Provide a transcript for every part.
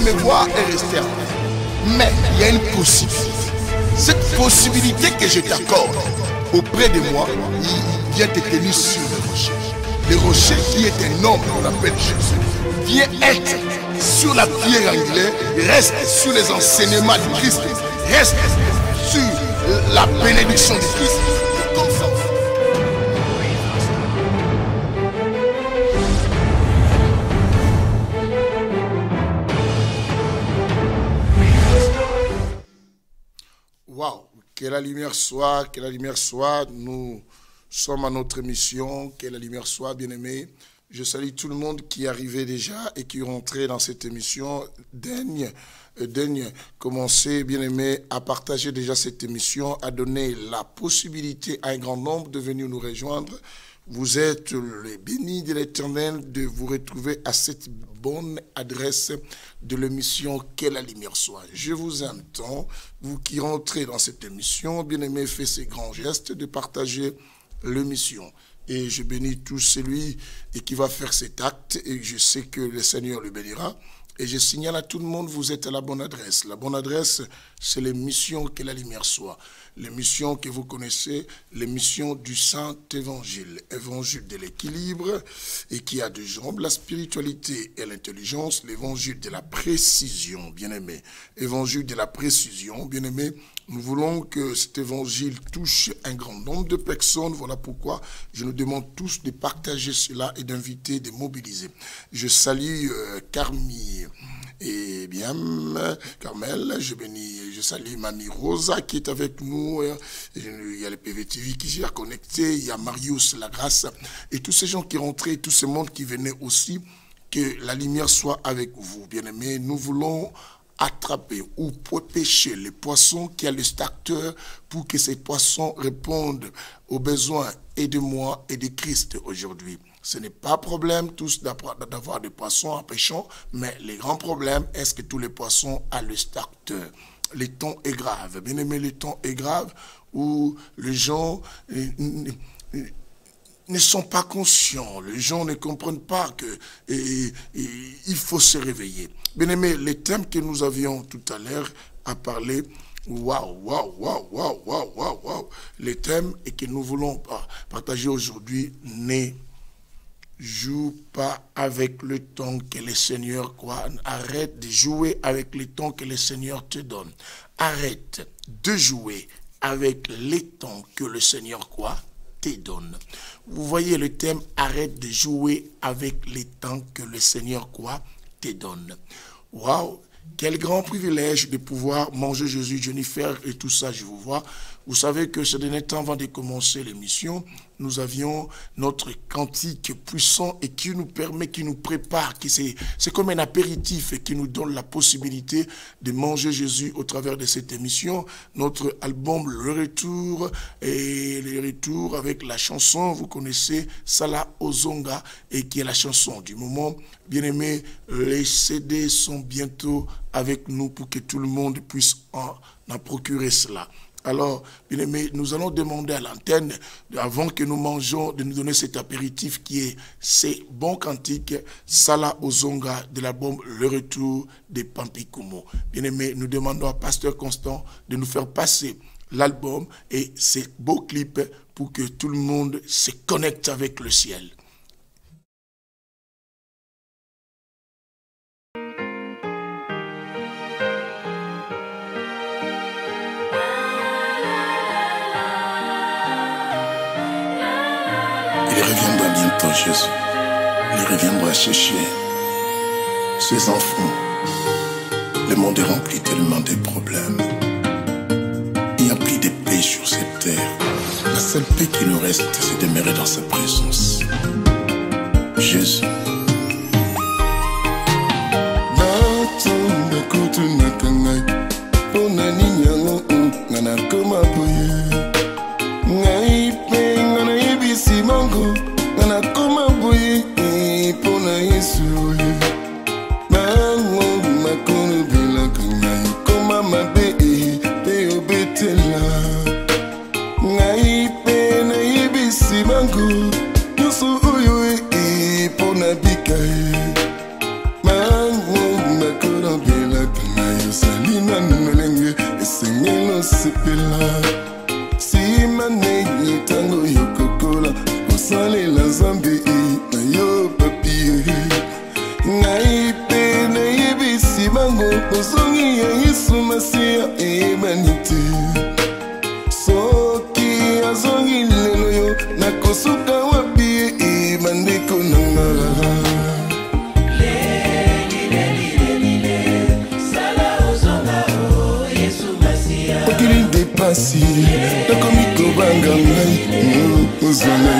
me voir et rester en paix. Mais il y a une possibilité. Cette possibilité que je t'accorde auprès de moi, il vient te tenir sur le rocher. Le rocher qui est un homme qu'on appelle Jésus, vient être sur la pierre angulaire, reste sur les enseignements du Christ, reste sur la bénédiction du Christ. Comme ça. Waouh, que la lumière soit, que la lumière soit. Nous sommes à notre mission, que la lumière soit, bien-aimés. Je salue tout le monde qui est arrivé déjà et qui est rentré dans cette émission. Daigne commencer, bien-aimés, à partager déjà cette émission, à donner la possibilité à un grand nombre de venir nous rejoindre. Vous êtes les bénis de l'Éternel de vous retrouver à cette bonne adresse de l'émission Que la lumière soit. Je vous entends, vous qui rentrez dans cette émission, bien-aimés, faites ces grands gestes de partager l'émission. Et je bénis tout celui qui va faire cet acte et je sais que le Seigneur le bénira. Et je signale à tout le monde, vous êtes à la bonne adresse. La bonne adresse, c'est l'émission Que la lumière soit. L'émission que vous connaissez, l'émission du Saint-Évangile. Évangile de l'équilibre et qui a deux jambes, la spiritualité et l'intelligence. L'évangile de la précision, bien-aimé. Évangile de la précision, bien-aimé. Nous voulons que cet évangile touche un grand nombre de personnes. Voilà pourquoi je nous demande tous de partager cela et d'inviter, de mobiliser. Je salue Carmi et bien Carmel. Je salue Mamie Rosa qui est avec nous. Il y a le PVTV qui s'est connecté. Il y a Marius Lagrasse et tous ces gens qui rentraient, tout ce monde qui venait aussi. Que la lumière soit avec vous, bien-aimés. Nous voulons attraper ou pêcher les poissons qui a le starter pour que ces poissons répondent aux besoins et de moi et de Christ aujourd'hui. Ce n'est pas problème tous d'avoir des poissons en pêchant, mais le grand problème est-ce que tous les poissons ont le starter. Le temps est grave. Bien aimé, le temps est grave où les gens ne sont pas conscients, les gens ne comprennent pas qu'il faut se réveiller. Bien aimé, les thèmes que nous avions tout à l'heure à parler, waouh, les thèmes et que nous voulons partager aujourd'hui, ne joue pas avec le temps que le Seigneur croit. Arrête de jouer avec le temps que le Seigneur te donne. Arrête de jouer avec les temps que le Seigneur croit te donne. Vous voyez le thème, arrête de jouer avec les temps que le Seigneur quoi te donne. Waouh, quel grand privilège de pouvoir manger Jésus, Jennifer et tout ça, je vous vois. Vous savez que ce dernier temps, avant de commencer l'émission, nous avions notre cantique puissant et qui nous permet, qui nous prépare, c'est comme un apéritif et qui nous donne la possibilité de manger Jésus au travers de cette émission. Notre album Le Retour et le Retour avec la chanson, vous connaissez Sala Ozonga et qui est la chanson du moment. Bien aimé, les CD sont bientôt avec nous pour que tout le monde puisse en procurer cela. Alors, bien aimé, nous allons demander à l'antenne, avant que nous mangeons, de nous donner cet apéritif qui est ces bons cantiques, Sala Ozonga de l'album Le Retour de Pampikumo. Bien aimé, nous demandons à Pasteur Constant de nous faire passer l'album et ces beaux clips pour que tout le monde se connecte avec le ciel. Il reviendra bientôt, Jésus. Il reviendra chercher ses enfants. Le monde est rempli tellement de problèmes. Il n'y a plus de paix sur cette terre. La seule paix qui nous reste, c'est de demeurer dans sa présence. Jésus. Simango, nana koma boye, pona Yesu. Mango makono bila kangai, koma mabe, te obetela. Ngai pe na ibi simango, yusu uyo pona bikae. Mango makono bila. sepela sima nengi tango yokokola kosalela nzambe na yo papie ngai pe nayebisi bango kozongi ya Yesu Masiya eyebani te soki azongi lelo yo nakosuka wapi bandeko nanga okili depasi nakomi kobanga ngai ozonga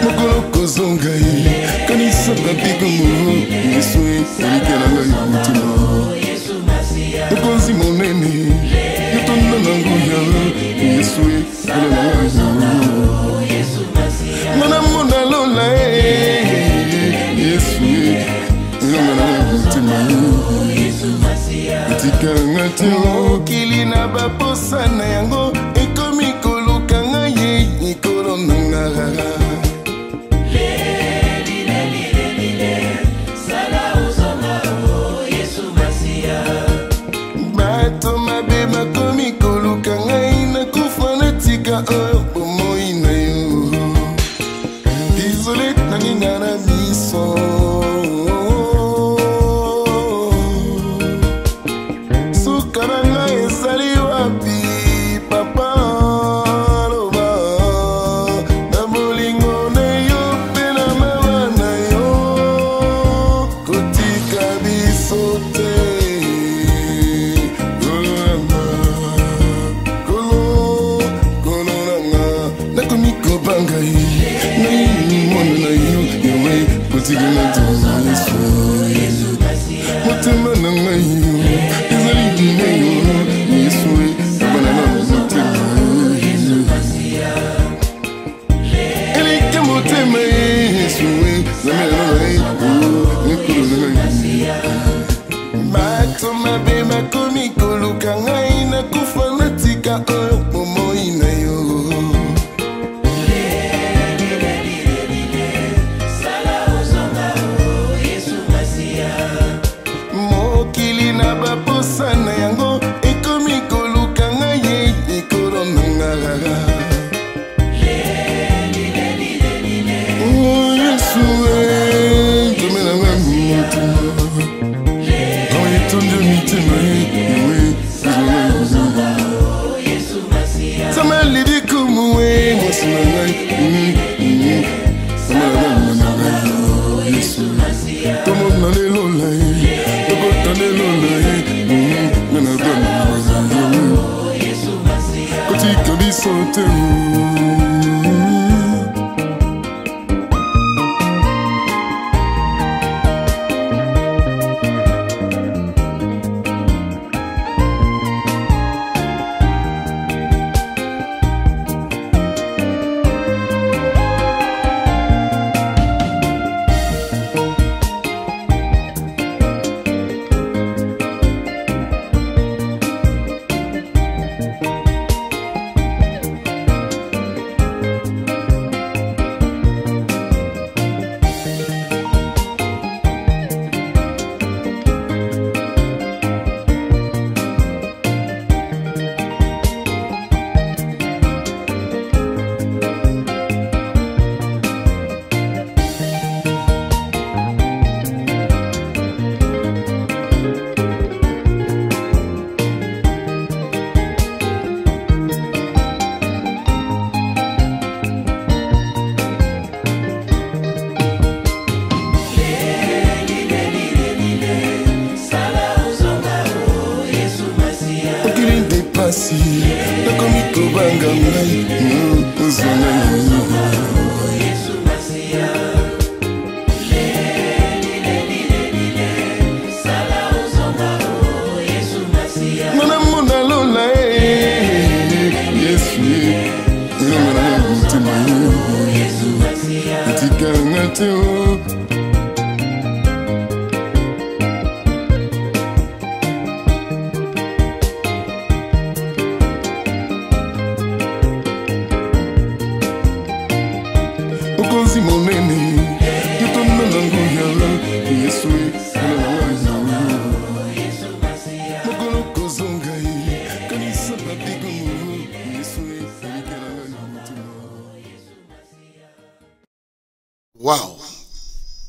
mokolo kozonga ye kanisa babigomo Yesu elikela ngai mutima mokonzi monene yotonda na nguya Yesu elikela ngai ngana mona lola Yesu elikela ngai mutima etikanga te mokili na baposa na yango ekomi koluka ngai ekolo nanga bato mabe bakomi koluka ngai nakufa natika bomoi na yo désolé naninga na miso suka na ngai ezali wapi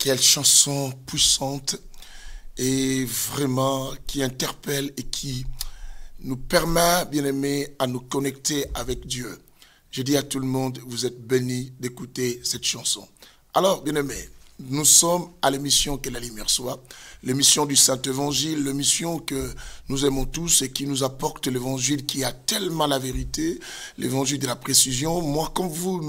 quelle chanson puissante et vraiment qui interpelle et qui nous permet, bien-aimés, à nous connecter avec Dieu. Je dis à tout le monde, vous êtes bénis d'écouter cette chanson. Alors, bien-aimés, nous sommes à l'émission Que la lumière soit, l'émission du Saint-Évangile, l'émission que nous aimons tous et qui nous apporte l'évangile qui a tellement la vérité, l'évangile de la précision. Moi, comme vous,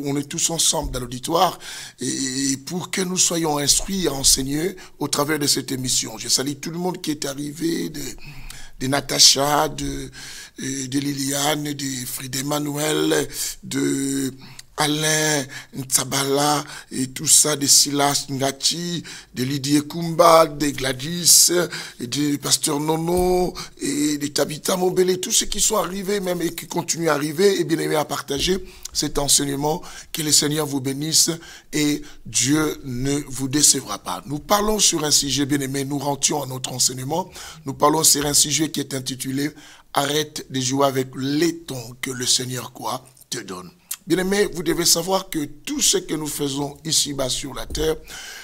on est tous ensemble dans l'auditoire et pour que nous soyons instruits et renseignés au travers de cette émission. Je salue tout le monde qui est arrivé, de Natacha, de Liliane, de Frida Emmanuel, de Alain Ntsabala et tout ça, de Silas Ngati, de Lydie Kumba, de Gladys, et de Pasteur Nono, et de Tabitha Mobele, tous ceux qui sont arrivés même et qui continuent à arriver, et bien aimés à partager cet enseignement. Que le Seigneur vous bénisse et Dieu ne vous décevra pas. Nous parlons sur un sujet, bien aimé, nous rentions à notre enseignement. Nous parlons sur un sujet qui est intitulé « Arrête de jouer avec les tons que le Seigneur quoi te donne ». Bien-aimés, vous devez savoir que tout ce que nous faisons ici-bas sur la terre,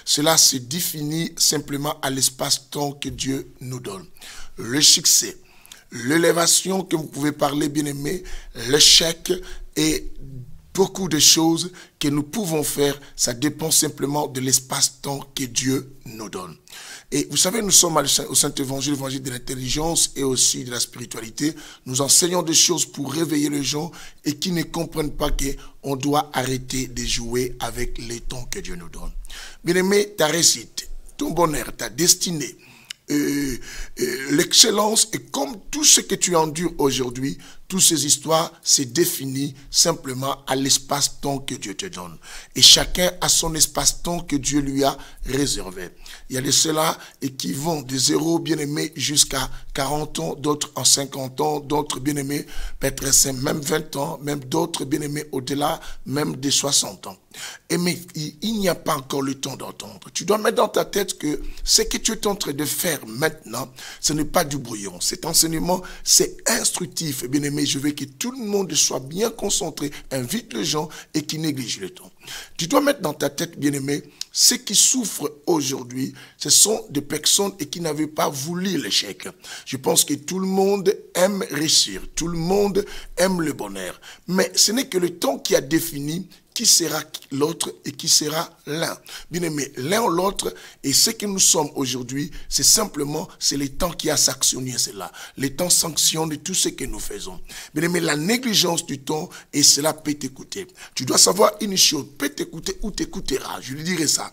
cela se définit simplement à l'espace-temps que Dieu nous donne. Le succès, l'élévation que vous pouvez parler, bien-aimés, l'échec et beaucoup de choses que nous pouvons faire, ça dépend simplement de l'espace-temps que Dieu nous donne. Et vous savez, nous sommes au Saint-Évangile, l'évangile de l'intelligence et aussi de la spiritualité. Nous enseignons des choses pour réveiller les gens et qui ne comprennent pas qu'on doit arrêter de jouer avec les tons que Dieu nous donne. Bien-aimé, ta réussite, ton bonheur, ta destinée, l'excellence et comme tout ce que tu endures aujourd'hui, toutes ces histoires se définissent simplement à l'espace-temps que Dieu te donne. Et chacun a son espace-temps que Dieu lui a réservé. Il y a de ceux-là qui vont de 0 bien-aimés jusqu'à 40 ans, d'autres en 50 ans, d'autres bien-aimés peut-être même 20 ans, même d'autres bien-aimés au-delà, même des 60 ans. Et mais il n'y a pas encore le temps d'entendre. Tu dois mettre dans ta tête que ce que tu es en train de faire maintenant, ce n'est pas du brouillon. Cet enseignement, c'est instructif. Bien-aimé, je veux que tout le monde soit bien concentré, invite les gens et qui néglige le temps. Tu dois mettre dans ta tête, bien-aimé, ceux qui souffrent aujourd'hui, ce sont des personnes et qui n'avaient pas voulu l'échec. Je pense que tout le monde aime réussir, tout le monde aime le bonheur. Mais ce n'est que le temps qui a défini qui sera l'autre et qui sera l'un. Bien aimé, l'un ou l'autre, et ce que nous sommes aujourd'hui, c'est simplement, c'est le temps qui a sanctionné cela. Le temps sanctionne tout ce que nous faisons. Bien aimé, la négligence du temps, et cela peut t'écouter. Tu dois savoir une chose, peut t'écouter ou t'écoutera. Je lui dirai ça.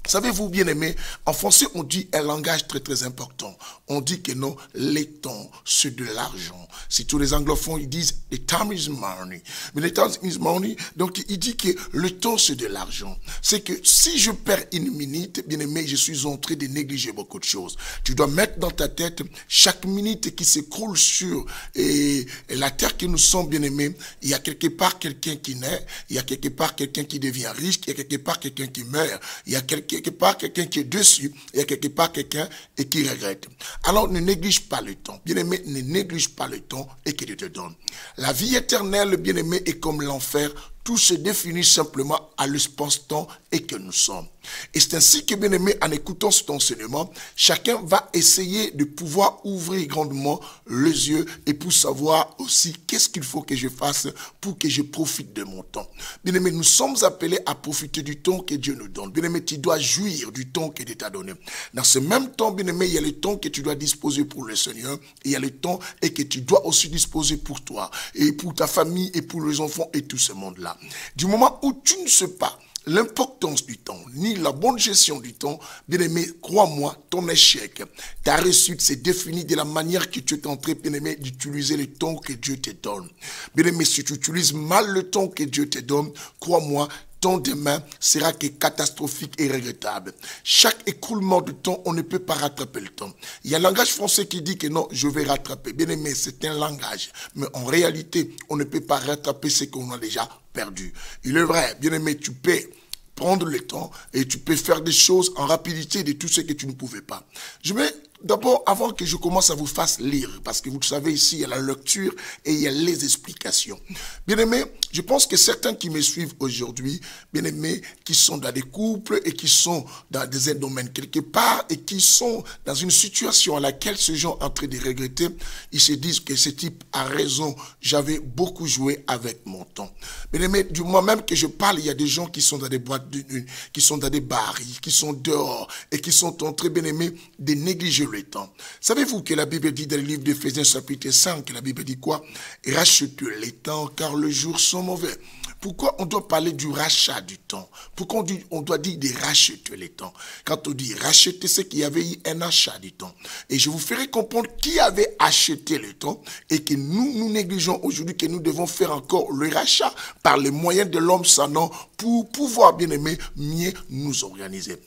Savez-vous, bien-aimés, en français, on dit un langage très, très important. On dit que non, les temps, c'est de l'argent. Si tous les anglophones, ils disent, the time is money. Mais the time is money, donc il dit que le temps, c'est de l'argent. C'est que si je perds une minute, bien-aimé, je suis en train de négliger beaucoup de choses. Tu dois mettre dans ta tête, chaque minute qui s'écroule sur la terre que nous sommes, bien-aimés, il y a quelque part quelqu'un qui naît, il y a quelque part quelqu'un qui devient riche, il y a quelque part quelqu'un qui meurt, il y a quelque part quelqu'un qui est dessus, il y a quelque part quelqu'un et qui regrette. Alors ne néglige pas le temps. Bien-aimé, ne néglige pas le temps et que Dieu te donne. La vie éternelle, bien-aimé, est comme l'enfer. Tout se définit simplement à l'espace-temps et que nous sommes. Et c'est ainsi que, bien aimé, en écoutant cet enseignement, chacun va essayer de pouvoir ouvrir grandement les yeux et pour savoir aussi qu'est-ce qu'il faut que je fasse pour que je profite de mon temps. Bien aimé, nous sommes appelés à profiter du temps que Dieu nous donne. Bien aimé, tu dois jouir du temps que Dieu t'a donné. Dans ce même temps, bien aimé, il y a le temps que tu dois disposer pour le Seigneur. Et il y a le temps et que tu dois aussi disposer pour toi et pour ta famille et pour les enfants et tout ce monde-là. Du moment où tu ne sais pas l'importance du temps, ni la bonne gestion du temps, bien aimé, crois-moi, ton échec, ta réussite s'est définie de la manière que tu es en train, bien aimé, d'utiliser le temps que Dieu te donne. Bien aimé, si tu utilises mal le temps que Dieu te donne, crois-moi, ton demain sera que catastrophique et regrettable. Chaque écoulement de temps, on ne peut pas rattraper le temps. Il y a un langage français qui dit que non, je vais rattraper. Bien aimé, c'est un langage. Mais en réalité, on ne peut pas rattraper ce qu'on a déjà perdu. Il est vrai, bien aimé, tu peux prendre le temps et tu peux faire des choses en rapidité de tout ce que tu ne pouvais pas. Je vais D'abord, avant que je commence à vous faire lire, parce que vous le savez, ici, il y a la lecture et il y a les explications. Bien-aimés, je pense que certains qui me suivent aujourd'hui, bien-aimés, qui sont dans des couples et qui sont dans des domaines quelque part et qui sont dans une situation à laquelle ces gens sont en train de regretter, ils se disent que ce type a raison, j'avais beaucoup joué avec mon temps. Bien-aimés, du moment même que je parle, il y a des gens qui sont dans des boîtes de nuit, qui sont dans des bars, qui sont dehors et qui sont en train, bien-aimés, de négliger le temps. Savez-vous que la Bible dit dans le livre d'Éphésiens chapitre 5, la Bible dit quoi? Rachetez les temps car les jours sont mauvais. Pourquoi on doit parler du rachat du temps? Pourquoi on doit dire de racheter les temps? Quand on dit racheter, c'est qu'il y avait eu un achat du temps. Et je vous ferai comprendre qui avait acheté le temps et que nous négligeons aujourd'hui, que nous devons faire encore le rachat par les moyens de l'homme sanant pour pouvoir, bien aimé, mieux nous organiser.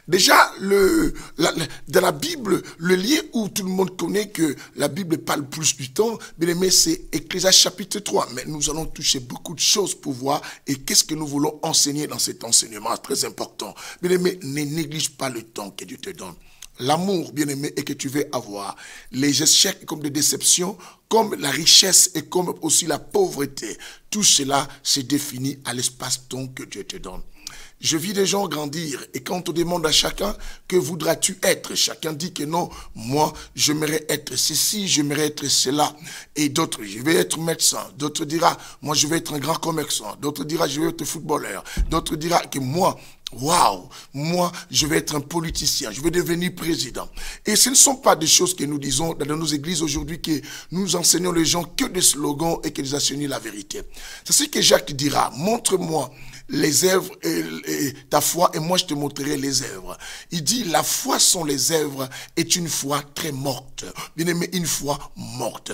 Déjà, dans la Bible, le lien où tout le monde connaît que la Bible parle plus du temps, bien aimé, c'est Ecclésiaste chapitre 3. Mais nous allons toucher beaucoup de choses pour voir et qu'est-ce que nous voulons enseigner dans cet enseignement très important. Bien aimé, ne néglige pas le temps que Dieu te donne. L'amour, bien aimé, et que tu veux avoir. Les échecs comme des déceptions, comme la richesse et comme aussi la pauvreté. Tout cela se définit à l'espace-temps que Dieu te donne. Je vis des gens grandir et quand on demande à chacun que voudras-tu être, chacun dit que non, moi j'aimerais être ceci, j'aimerais être cela. Et d'autres, je vais être médecin. D'autres dira, moi je vais être un grand commerçant. D'autres dira, je vais être footballeur. D'autres dira que moi, waouh, moi je vais être un politicien, je vais devenir président. Et ce ne sont pas des choses que nous disons dans nos églises aujourd'hui que nous enseignons les gens que des slogans et que nous enseignons la vérité. C'est ce que Jacques dira, montre-moi les œuvres et ta foi et moi je te montrerai les œuvres. Il dit la foi sans les œuvres est une foi très morte. Bien aimé, une foi morte.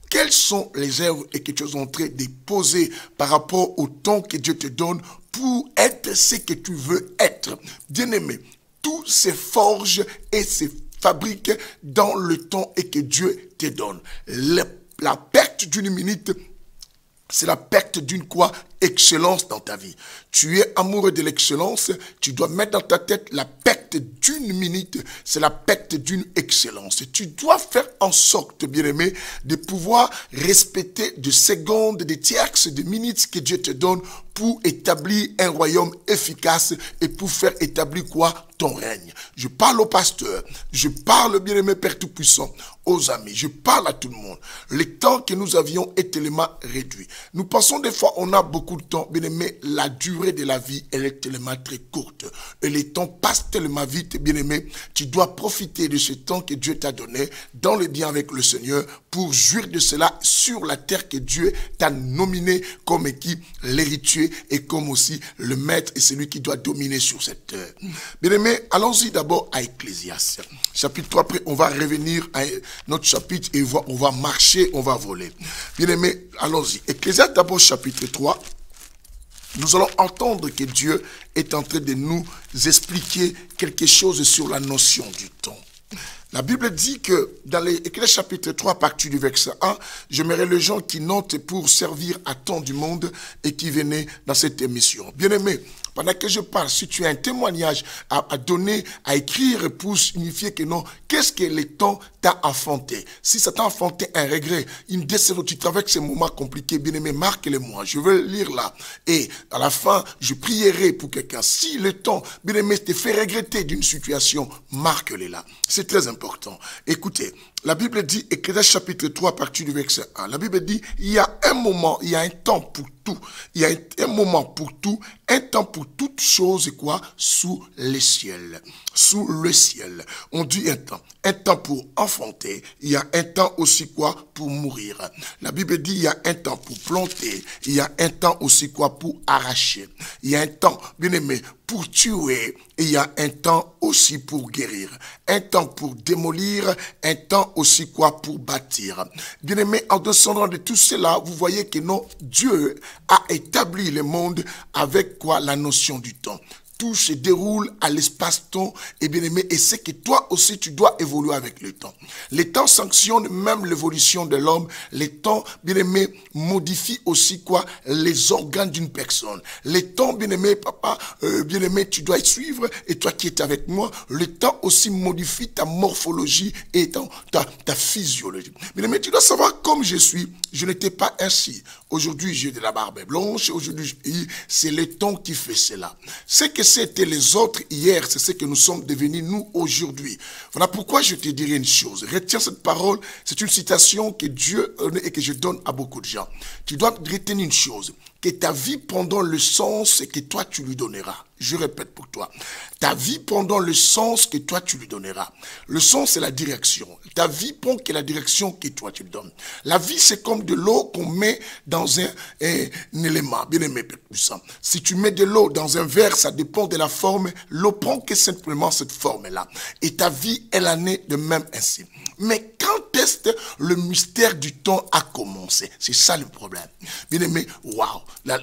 Quelles sont les œuvres et que tu es en train de poser par rapport au temps que Dieu te donne pour être ce que tu veux être? Bien aimé, tout se forge et se fabrique dans le temps et que Dieu te donne. La perte d'une minute, c'est la perte d'une quoi? Excellence dans ta vie. Tu es amoureux de l'excellence, tu dois mettre dans ta tête la perte d'une minute, c'est la perte d'une excellence. Tu dois faire en sorte, bien-aimé, de pouvoir respecter de secondes, de tierces, de minutes que Dieu te donne pour établir un royaume efficace et pour faire établir quoi? Ton règne. Je parle au pasteur, je parle, bien-aimé Père Tout-Puissant, aux amis, je parle à tout le monde. Le temps que nous avions est tellement réduit. Nous pensons des fois, on a beaucoup de temps, bien-aimé, la durée de la vie, elle est tellement très courte. Et le temps passe tellement vite, bien-aimé, tu dois profiter de ce temps que Dieu t'a donné dans le bien avec le Seigneur pour jouir de cela sur la terre que Dieu t'a nominé comme qui l'héritier et comme aussi le maître et celui qui doit dominer sur cette terre. Bien-aimé, allons-y d'abord à Ecclésiaste. Chapitre 3, après on va revenir à notre chapitre et on va marcher, on va voler. Bien-aimé, allons-y. Ecclésiaste d'abord chapitre 3. Nous allons entendre que Dieu est en train de nous expliquer quelque chose sur la notion du temps. La Bible dit que dans l'Ecclésiaste chapitre 3, à partir du verset 1, j'aimerais les gens qui notent pour servir à temps du monde et qui venaient dans cette émission. Bien-aimé, pendant que je parle, si tu as un témoignage à donner, à écrire pour signifier que non, qu'est-ce que le temps t'a enfanté? Si ça t'a enfanté un regret, une déception, tu traverses ces moments compliqués, bien-aimé, marque-les-moi. Je veux lire là. Et à la fin, je prierai pour quelqu'un. Si le temps, bien-aimé, te fait regretter d'une situation, marque-les là. C'est très important. Écoutez, la Bible dit, Ecclésiaste chapitre 3, à partir du verset 1, la Bible dit, il y a un moment, il y a un temps pour tout. Il y a un moment pour tout, un temps pour toute chose, quoi, sous le ciel. Sous le ciel. On dit un temps pour enfanter, il y a un temps aussi, quoi, pour mourir. La Bible dit, il y a un temps pour planter, il y a un temps aussi, quoi, pour arracher. Il y a un temps, bien aimé, pour tuer, et il y a un temps aussi pour guérir. Un temps pour démolir, un temps aussi quoi pour bâtir. Bien aimé, en descendant de tout cela, vous voyez que non, Dieu a établi le monde avec quoi la notion du temps. tout se déroule à l'espace-temps, et bien aimé, et c'est que toi aussi tu dois évoluer avec le temps. Les temps sanctionnent même l'évolution de l'homme. Les temps, bien aimé, modifient aussi quoi? Les organes d'une personne. Les temps, bien aimé, papa, bien aimé, tu dois suivre, et toi qui es avec moi, le temps aussi modifie ta morphologie et ta physiologie. Bien aimé, tu dois savoir, comme je suis, je n'étais pas ainsi. Aujourd'hui, j'ai de la barbe blanche, aujourd'hui, c'est le temps qui fait cela. Ce que c'était les autres hier, c'est ce que nous sommes devenus nous aujourd'hui. Voilà pourquoi je te dirai une chose. Retiens cette parole, c'est une citation que Dieu et que je donne à beaucoup de gens. Tu dois retenir une chose, que ta vie pendant le sens que toi tu lui donneras. Je répète pour toi. Ta vie pendant le sens que toi tu lui donneras. Le sens, c'est la direction. Ta vie prend que la direction que toi tu lui donnes. La vie, c'est comme de l'eau qu'on met dans un élément. Bien aimé, puissant. Si tu mets de l'eau dans un verre, ça dépend de la forme. L'eau prend que simplement cette forme-là. Et ta vie, elle en est de même ainsi. Mais quand est-ce le mystère du temps a commencé? C'est ça le problème. Bien aimé, waouh.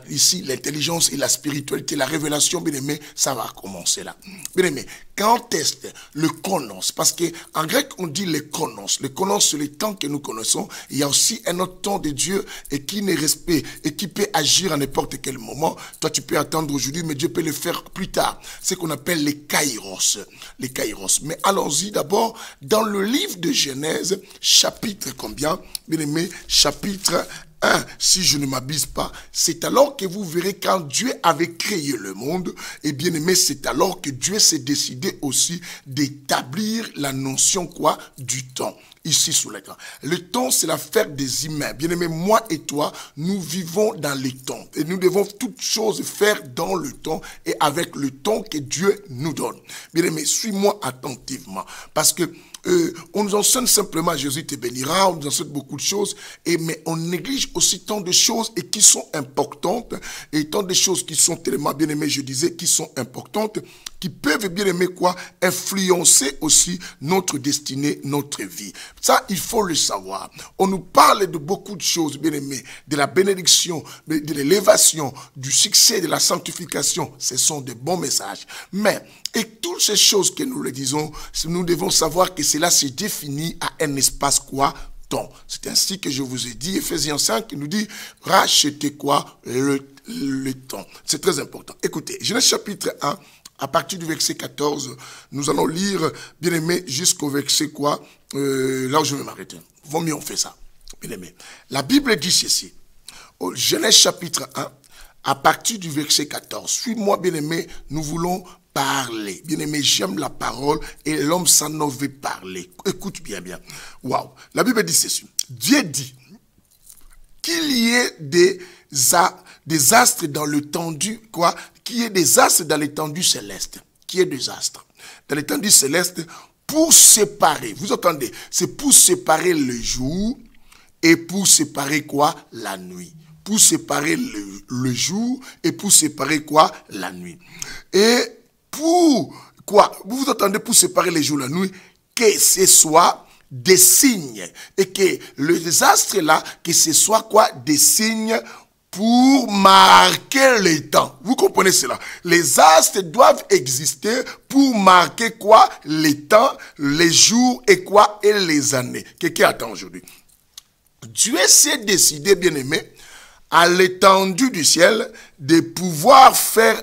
Ici, l'intelligence et la spiritualité, la révélation, bien aimé, ça va commencer là. Bien aimé, quand est-ce le chronos? Parce qu'en grec, on dit le chronos. Le chronos, c'est le temps que nous connaissons. Il y a aussi un autre temps de Dieu et qui ne respecte et qui peut agir à n'importe quel moment. Toi, tu peux attendre aujourd'hui, mais Dieu peut le faire plus tard. C'est ce qu'on appelle les kairos. Les kairos. Mais allons-y d'abord dans le livre de Genèse, chapitre combien? Bien aimé, chapitre 1, si je ne m'abuse pas, c'est alors que vous verrez quand Dieu avait créé le monde, et bien aimé, c'est alors que Dieu s'est décidé aussi d'établir la notion quoi? Du temps. Ici sous l'écran. Le temps, c'est l'affaire des humains. Bien aimé, moi et toi, nous vivons dans le temps. Et nous devons toutes choses faire dans le temps et avec le temps que Dieu nous donne. Bien aimé, suis-moi attentivement. Parce que on nous enseigne simplement, Jésus te bénira, on nous enseigne beaucoup de choses, mais on néglige aussi tant de choses et qui sont importantes, et tant de choses qui sont tellement bien aimées, je disais, qui sont importantes, qui peuvent bien aimer quoi? Influencer aussi notre destinée, notre vie. Ça, il faut le savoir. On nous parle de beaucoup de choses, bien aimées, de la bénédiction, de l'élévation, du succès, de la sanctification. Ce sont de bons messages. Mais, et toutes ces choses que nous le disons, nous devons savoir que cela se définit à un espace quoi? Temps. C'est ainsi que je vous ai dit, Ephésiens 5, qui nous dit, rachetez quoi? Le temps. C'est très important. Écoutez, Genèse chapitre 1, à partir du verset 14, nous allons lire, bien aimé, jusqu'au verset quoi? Là où je vais m'arrêter. Vaut mieux on fait ça. Bien aimé. La Bible dit ceci. Au Genèse chapitre 1, à partir du verset 14. Suis-moi, bien aimé, nous voulons parler. Bien aimé, j'aime la parole et l'homme s'en veut parler. Écoute bien, bien. Waouh. La Bible dit ceci. Dieu dit qu'il y ait des astres dans l'étendue, quoi? Qu'il y ait des astres dans l'étendue céleste. Qu'il y ait des astres dans l'étendue céleste pour séparer. Vous entendez? C'est pour séparer le jour et pour séparer quoi? La nuit. Pour séparer le jour et pour séparer quoi? La nuit. Et pour quoi? Vous entendez? Pour séparer les jours et la nuit, que ce soit des signes. Et que les astres là, que ce soit quoi? Des signes pour marquer les temps. Vous comprenez cela? Les astres doivent exister pour marquer quoi? Les temps, les jours et quoi? Et les années. Quelqu'un attend aujourd'hui. Dieu s'est décidé, bien aimé, à l'étendue du ciel, de pouvoir faire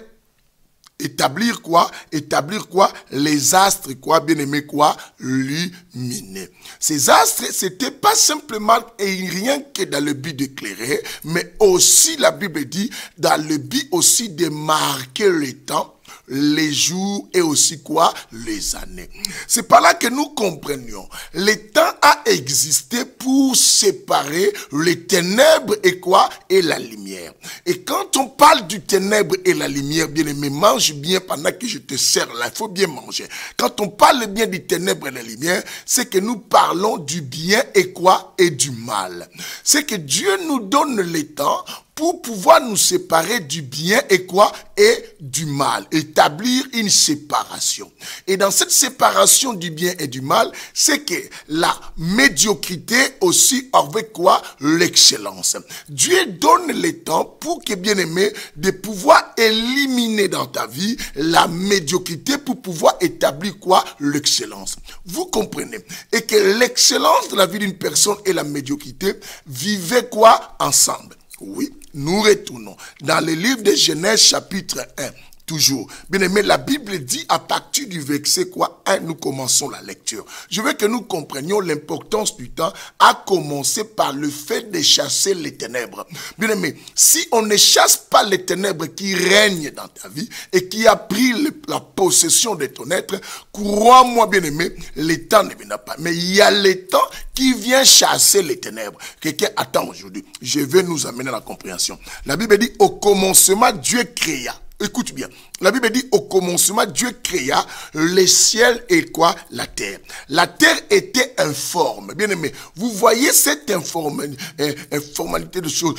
établir quoi? Établir quoi? Les astres, quoi, bien aimé, quoi? Lumineux. Ces astres, c'était pas simplement et rien que dans le but d'éclairer, mais aussi, la Bible dit, dans le but aussi de marquer le temps, les jours et aussi quoi? Les années. C'est par là que nous comprenions. Le temps a existé pour séparer les ténèbres et quoi? Et la lumière. Et quand on parle du ténèbre et la lumière, bien aimé, mange bien pendant que je te sers là. Il faut bien manger. Quand on parle bien du ténèbre et de la lumière, c'est que nous parlons du bien et quoi? Et du mal. C'est que Dieu nous donne le temps pour pouvoir nous séparer du bien et quoi? Et du mal. Établir une séparation. Et dans cette séparation du bien et du mal, c'est que la médiocrité aussi avec quoi? L'excellence. Dieu donne le temps pour que, bien aimé, de pouvoir éliminer dans ta vie la médiocrité pour pouvoir établir quoi? L'excellence. Vous comprenez? Et que l'excellence de la vie d'une personne et la médiocrité vivaient quoi? Ensemble. Oui, nous retournons dans le livre de Genèse chapitre 1. Toujours. Bien aimé, la Bible dit à partir du verset quoi? 1, nous commençons la lecture. Je veux que nous comprenions l'importance du temps à commencer par le fait de chasser les ténèbres. Bien aimé, si on ne chasse pas les ténèbres qui règnent dans ta vie et qui a pris la possession de ton être, crois-moi bien aimé, le temps ne viendra pas. Mais il y a le temps qui vient chasser les ténèbres. Quelqu'un attend aujourd'hui. Je vais nous amener à la compréhension. La Bible dit, au commencement, Dieu créa. Écoute bien, la Bible dit au commencement Dieu créa les ciels et quoi? La terre. La terre était informe. Bien aimé, vous voyez cette informalité de choses,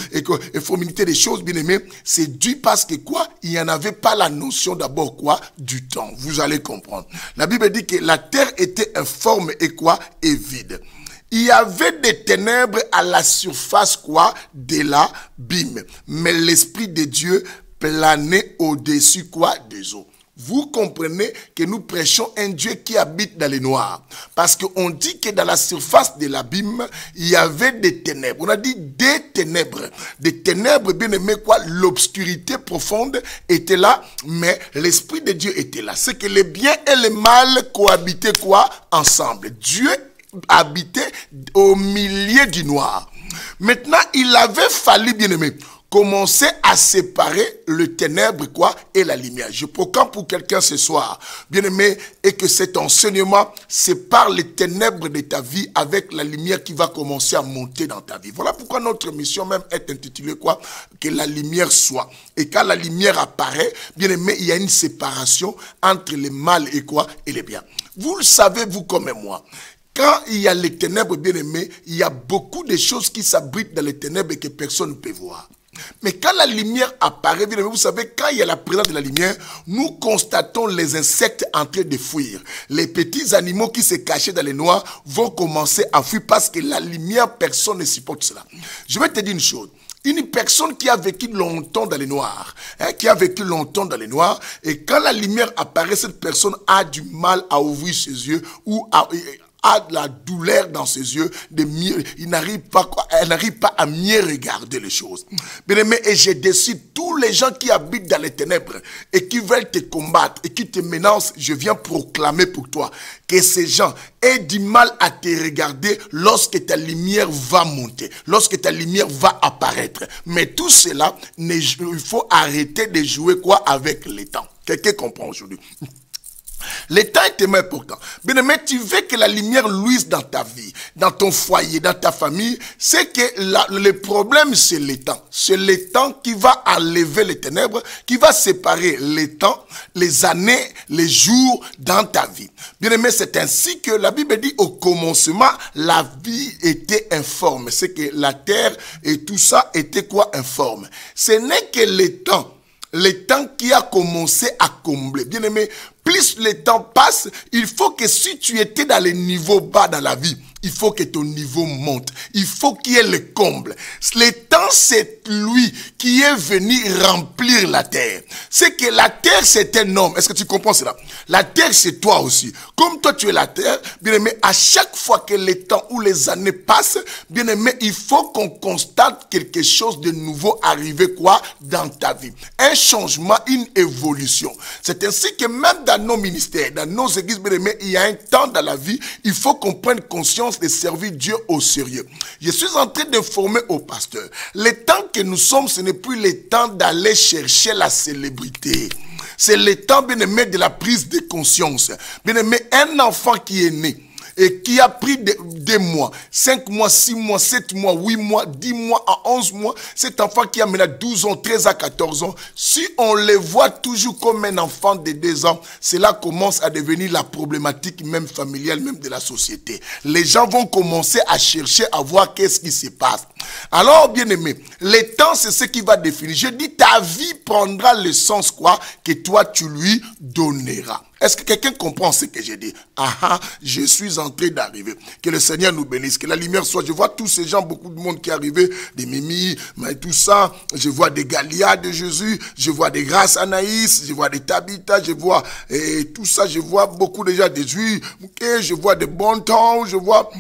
informité des choses, bien aimé, c'est dû parce que quoi? Il n'y en avait pas la notion d'abord quoi? Du temps. Vous allez comprendre. La Bible dit que la terre était informe et quoi? Et vide. Il y avait des ténèbres à la surface quoi? De l'abîme. Mais l'Esprit de Dieu planer au-dessus quoi? Des eaux. Vous comprenez que nous prêchons un Dieu qui habite dans les noirs. Parce qu'on dit que dans la surface de l'abîme, il y avait des ténèbres. On a dit des ténèbres. Des ténèbres, bien aimé quoi? L'obscurité profonde était là, mais l'Esprit de Dieu était là. C'est que le bien et le mal cohabitaient quoi? Ensemble. Dieu habitait au milieu du noir. Maintenant, il avait fallu, bien aimé, commencer à séparer le ténèbre quoi? Et la lumière. Je proclame pour quelqu'un ce soir, bien aimé, et que cet enseignement sépare les ténèbres de ta vie avec la lumière qui va commencer à monter dans ta vie. Voilà pourquoi notre mission même est intitulée quoi? Que la lumière soit. Et quand la lumière apparaît, bien aimé, il y a une séparation entre le mal et quoi? Et le bien. Vous le savez, vous comme moi. Quand il y a les ténèbres, bien aimé, il y a beaucoup de choses qui s'abritent dans les ténèbres et que personne ne peut voir. Mais quand la lumière apparaît, vous savez, quand il y a la présence de la lumière, nous constatons les insectes en train de fuir. Les petits animaux qui se cachaient dans les noirs vont commencer à fuir parce que la lumière, personne ne supporte cela. Je vais te dire une chose. Une personne qui a vécu longtemps dans les noirs, et quand la lumière apparaît, cette personne a du mal à ouvrir ses yeux ou a de la douleur dans ses yeux, elle n'arrive pas à mieux regarder les choses. Bien aimé, et je décide, tous les gens qui habitent dans les ténèbres et qui veulent te combattre et qui te menacent, je viens proclamer pour toi que ces gens aient du mal à te regarder lorsque ta lumière va monter, lorsque ta lumière va apparaître. Mais tout cela, il faut arrêter de jouer quoi avec le temps. Quelqu'un comprend aujourd'hui? Le temps est tellement important. Bien aimé, tu veux que la lumière luise dans ta vie, dans ton foyer, dans ta famille. C'est que le problème, c'est le temps. C'est le temps qui va enlever les ténèbres, qui va séparer les temps, les années, les jours dans ta vie. Bien aimé, c'est ainsi que la Bible dit au commencement, la vie était informe. C'est que la terre et tout ça était quoi? Informe. Ce n'est que le temps qui a commencé à combler. Bien aimé, plus le temps passe, il faut que si tu étais dans les niveaux bas dans la vie, il faut que ton niveau monte. Il faut qu'il y ait le comble. Le temps, c'est lui qui est venu remplir la terre. C'est que la terre, c'est un homme. Est-ce que tu comprends cela? La terre, c'est toi aussi. Comme toi, tu es la terre, bien aimé, à chaque fois que le temps ou les années passent, bien aimé, il faut qu'on constate quelque chose de nouveau arriver quoi? Dans ta vie. Un changement, une évolution. C'est ainsi que même dans nos ministères, dans nos églises, bien aimé, il y a un temps dans la vie, il faut qu'on prenne conscience de servir Dieu au sérieux. Je suis en train de former au pasteur. Le temps que nous sommes, ce n'est plus le temps d'aller chercher la célébrité. C'est le temps, bien aimé, de la prise de conscience. Bien aimé, un enfant qui est né, et qui a pris des mois, 5 mois, 6 mois, 7 mois, 8 mois, 10 mois à 11 mois, cet enfant qui a maintenant 12 ans, 13 à 14 ans, si on le voit toujours comme un enfant de 2 ans, cela commence à devenir la problématique même familiale, même de la société. Les gens vont commencer à chercher à voir qu'est-ce qui se passe. Alors, bien aimé, le temps, c'est ce qui va définir. Je dis, ta vie prendra le sens quoi que toi, tu lui donneras. Est-ce que quelqu'un comprend ce que j'ai dit? Ah, je suis en train d'arriver. Que le Seigneur nous bénisse, que la lumière soit. Je vois tous ces gens, beaucoup de monde qui est arrivé, des Mimi, mais tout ça. Je vois des Galia de Jésus, je vois des Grâce Anaïs, je vois des Tabitha, je vois tout ça, je vois beaucoup de gens des Juifs, je vois des bons temps, je vois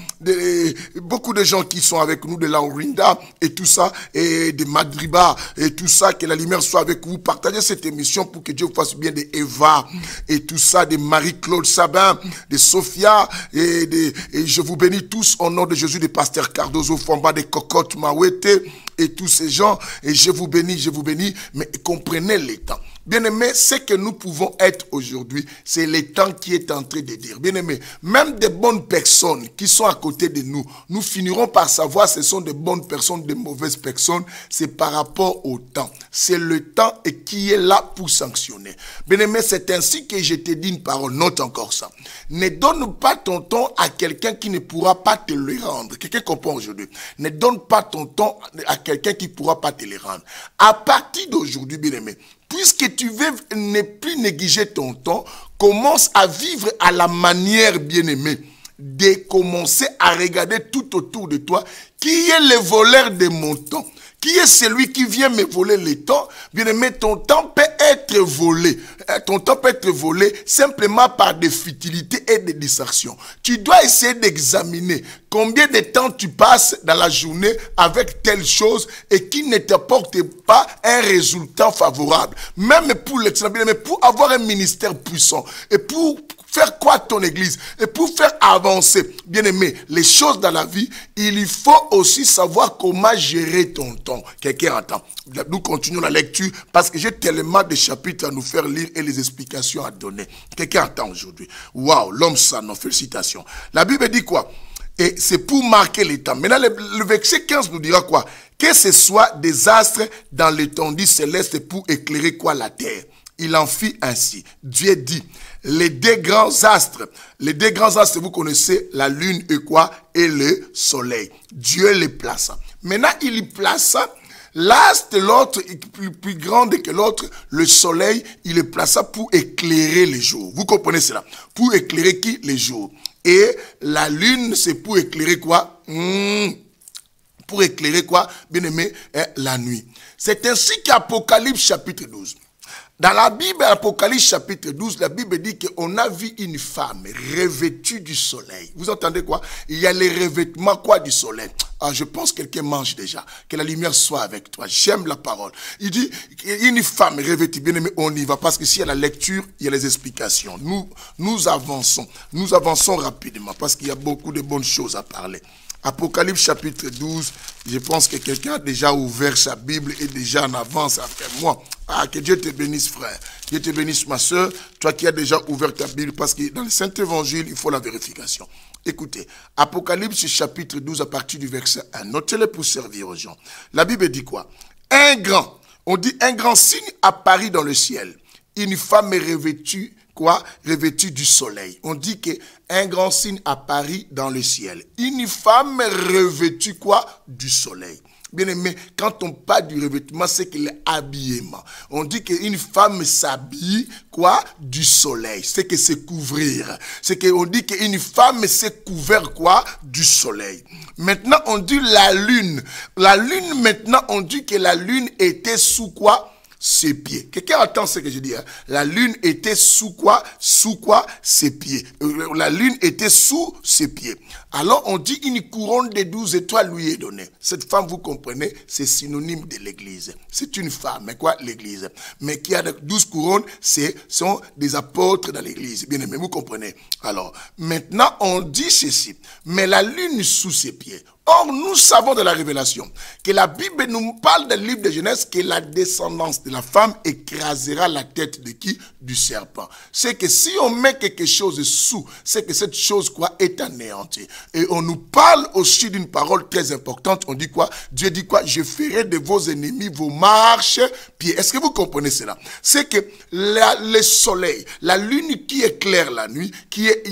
beaucoup de gens qui sont avec nous, de Laurinda et tout ça, et de Madriba et tout ça. Que la lumière soit avec vous. Partagez cette émission pour que Dieu vous fasse bien de Eva et tout ça, de Marie-Claude Sabin, de Sophia, et je vous bénis tous au nom de Jésus, de Pasteur Cardozo Fomba, de Cocotte Mawete, et tous ces gens, et je vous bénis, mais comprenez les temps. Bien-aimés, ce que nous pouvons être aujourd'hui, c'est le temps qui est en train de dire. Bien-aimés, même des bonnes personnes qui sont à côté de nous, nous finirons par savoir ce sont de bonnes personnes, de mauvaises personnes. C'est par rapport au temps. C'est le temps et qui est là pour sanctionner. Bien-aimés, c'est ainsi que je te dis une parole. Note encore ça. Ne donne pas ton temps à quelqu'un qui ne pourra pas te le rendre. Quelqu'un comprend aujourd'hui. Ne donne pas ton temps à quelqu'un qui ne pourra pas te le rendre. À partir d'aujourd'hui, bien-aimés, puisque tu veux ne plus négliger ton temps, commence à vivre à la manière bien-aimée de commencer à regarder tout autour de toi qui est le voleur de mon temps. Qui est celui qui vient me voler le temps? Bien-aimé, ton temps peut être volé. Ton temps peut être volé simplement par des futilités et des distractions. Tu dois essayer d'examiner combien de temps tu passes dans la journée avec telle chose et qui ne t'apporte pas un résultat favorable. Même pour l'excellent, bien-aimé, pour avoir un ministère puissant et pour faire quoi ton église et pour faire avancer, bien aimé, les choses dans la vie, il faut aussi savoir comment gérer ton temps. Quelqu'un entend. Nous continuons la lecture parce que j'ai tellement de chapitres à nous faire lire et les explications à donner. Quelqu'un entend aujourd'hui. Waouh, l'homme ça, nos félicitations. La Bible dit quoi? Et c'est pour marquer les temps. Maintenant, le verset 15 nous dira quoi? Que ce soit des astres dans l'étendue céleste pour éclairer quoi la terre. Il en fit ainsi. Dieu dit, les deux grands astres, vous connaissez la lune et quoi? Et le soleil. Dieu les plaça. Maintenant, il y plaça l'astre, l'autre, plus grande que l'autre, le soleil, il le plaça pour éclairer les jours. Vous comprenez cela? Pour éclairer qui? Les jours. Et la lune, c'est pour éclairer quoi? Pour éclairer quoi? Bien aimé, la nuit. C'est ainsi qu'Apocalypse chapitre 12. Dans la Bible, Apocalypse chapitre 12, la Bible dit qu'on a vu une femme revêtue du soleil. Vous entendez quoi? Il y a les revêtements quoi du soleil? Ah, je pense que quelqu'un mange déjà. Que la lumière soit avec toi. J'aime la parole. Il dit, une femme revêtue. Bien aimé, on y va. Parce que s'il y a la lecture, il y a les explications. Nous avançons. Nous avançons rapidement. Parce qu'il y a beaucoup de bonnes choses à parler. Apocalypse chapitre 12, je pense que quelqu'un a déjà ouvert sa Bible et déjà en avance après moi. Ah, que Dieu te bénisse, frère. Dieu te bénisse, ma soeur. Toi qui as déjà ouvert ta Bible, parce que dans le Saint-Évangile, il faut la vérification. Écoutez, Apocalypse chapitre 12 à partir du verset 1. Notez-le pour servir aux gens. La Bible dit quoi? On dit un grand signe apparut dans le ciel. Une femme est revêtue, quoi? Revêtue du soleil. On dit qu'un grand signe apparut dans le ciel. Une femme revêtue, quoi? Du soleil. Bien aimé, quand on parle du revêtement, c'est que l'habillement. On dit qu'une femme s'habille, quoi? Du soleil. C'est que c'est couvrir. C'est qu'on dit qu'une femme s'est couvert, quoi? Du soleil. Maintenant, on dit la lune. La lune, maintenant, on dit que la lune était sous quoi? Ses pieds. Quelqu'un entend ce que je dis, hein? La lune était sous quoi? Sous quoi? Ses pieds. La lune était sous ses pieds. Alors on dit une couronne de 12 étoiles lui est donnée. Cette femme, vous comprenez, c'est synonyme de l'église. C'est une femme, mais quoi? L'église. Mais qui a 12 couronnes, sont des apôtres dans l'église. Bien aimé, vous comprenez. Alors, maintenant on dit ceci. Mais la lune sous ses pieds. Or, nous savons de la révélation que la Bible nous parle dans le livre de Genèse que la descendance de la femme écrasera la tête de qui? Du serpent. C'est que si on met quelque chose sous, c'est que cette chose quoi est anéantie. Et on nous parle aussi d'une parole très importante. On dit quoi? Dieu dit quoi? Je ferai de vos ennemis vos marches pieds. Est-ce que vous comprenez cela? C'est que le soleil, la lune qui éclaire la nuit, qui est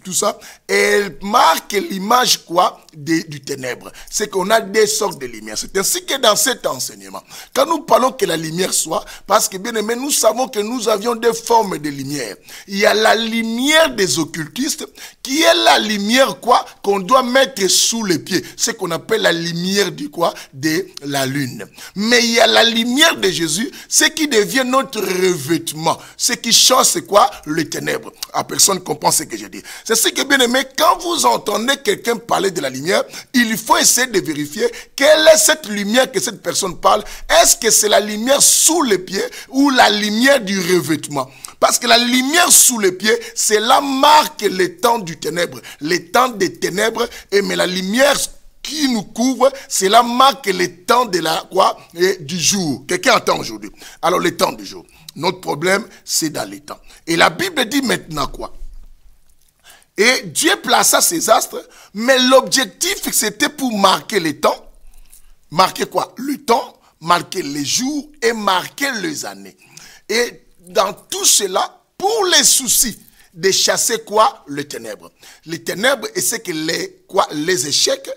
tout ça, elle marque l'image quoi? Du ténèbres. C'est qu'on a des sortes de lumière. C'est ainsi que dans cet enseignement, quand nous parlons que la lumière soit, parce que bien aimé, nous savons que nous avions des formes de lumière. Il y a la lumière des occultistes, qui est la lumière quoi? Qu'on doit mettre sous les pieds. C'est qu'on appelle la lumière du quoi? De la lune. Mais il y a la lumière de Jésus, ce qui devient notre revêtement. Ce qui change, c'est quoi? Les ténèbres. Ah, personne comprend ce que je dis. C'est ce que bien aimé, quand vous entendez quelqu'un parler de la lumière, il faut essayer de vérifier quelle est cette lumière que cette personne parle. Est-ce que c'est la lumière sous les pieds ou la lumière du revêtement? Parce que la lumière sous les pieds, c'est la marque les temps du ténèbre, les temps des ténèbres, mais la lumière qui nous couvre, c'est la marque les temps de la quoi? Et du jour. Quelqu'un entend aujourd'hui? Alors les temps du jour. Notre problème, c'est dans les temps. Et la Bible dit maintenant quoi? Et Dieu plaça ses astres, mais l'objectif c'était pour marquer les temps. Marquer quoi? Le temps, marquer les jours et marquer les années. Et dans tout cela, pour les soucis de chasser quoi? Les ténèbres. Les ténèbres, et c'est que les échecs,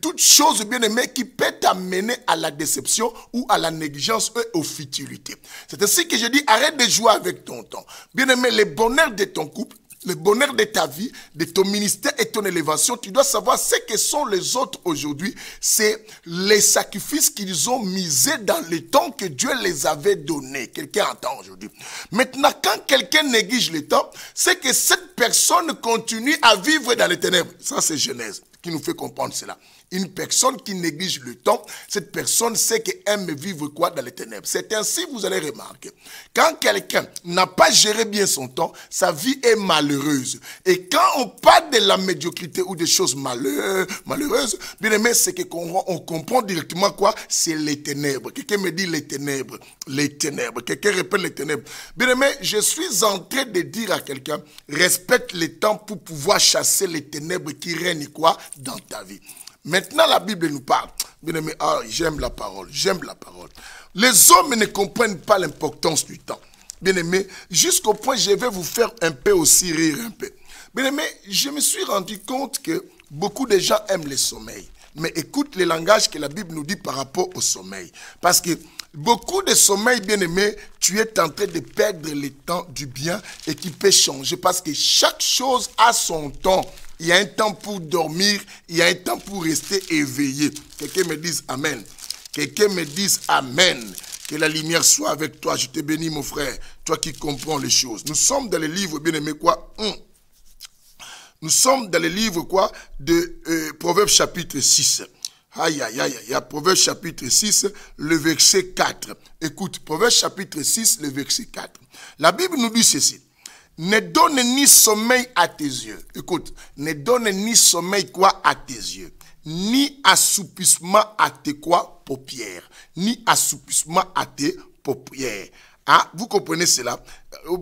toutes choses bien aimées qui peuvent t'amener à la déception ou à la négligence et aux futilités. C'est ainsi que je dis, arrête de jouer avec ton temps. Bien aimé, le bonheur de ton couple, le bonheur de ta vie, de ton ministère et ton élévation, tu dois savoir ce que sont les autres aujourd'hui. C'est les sacrifices qu'ils ont misés dans le temps que Dieu les avait donnés. Quelqu'un entend aujourd'hui. Maintenant, quand quelqu'un néglige le temps, c'est que cette personne continue à vivre dans les ténèbres. Ça, c'est Genèse qui nous fait comprendre cela. Une personne qui néglige le temps, cette personne sait qu'elle aime vivre quoi? Dans les ténèbres. C'est ainsi, vous allez remarquer. Quand quelqu'un n'a pas géré bien son temps, sa vie est malheureuse. Et quand on parle de la médiocrité ou des choses malheureuses, bien aimé, c'est qu'on comprend directement quoi? C'est les ténèbres. Quelqu'un me dit les ténèbres. Les ténèbres. Quelqu'un répète les ténèbres. Bien aimé, je suis en train de dire à quelqu'un, respecte le temps pour pouvoir chasser les ténèbres qui règnent quoi? Dans ta vie. Maintenant, la Bible nous parle. Bien aimé, j'aime la parole, j'aime la parole. Les hommes ne comprennent pas l'importance du temps. Bien aimé, jusqu'au point, je vais vous faire un peu aussi rire un peu. Bien aimé, je me suis rendu compte que beaucoup de gens aiment le sommeil. Mais écoute le langage que la Bible nous dit par rapport au sommeil. Parce que beaucoup de sommeil, bien aimé, tu es en train de perdre le temps du bien et qui peut changer. Parce que chaque chose a son temps. Il y a un temps pour dormir, il y a un temps pour rester éveillé. Quelqu'un me dise Amen. Quelqu'un me dise Amen. Que la lumière soit avec toi. Je te bénis, mon frère. Toi qui comprends les choses. Nous sommes dans le livre, bien aimé, quoi? Nous sommes dans le livre, quoi? De Proverbes chapitre 6. Aïe, aïe, aïe, aïe. Proverbes chapitre 6, le verset 4. Écoute, Proverbes chapitre 6, le verset 4. La Bible nous dit ceci. Ne donne ni sommeil à tes yeux. Écoute, ne donne ni sommeil quoi à tes yeux. Ni assoupissement à tes quoi paupières. Ni assoupissement à tes paupières. Ah, vous comprenez cela?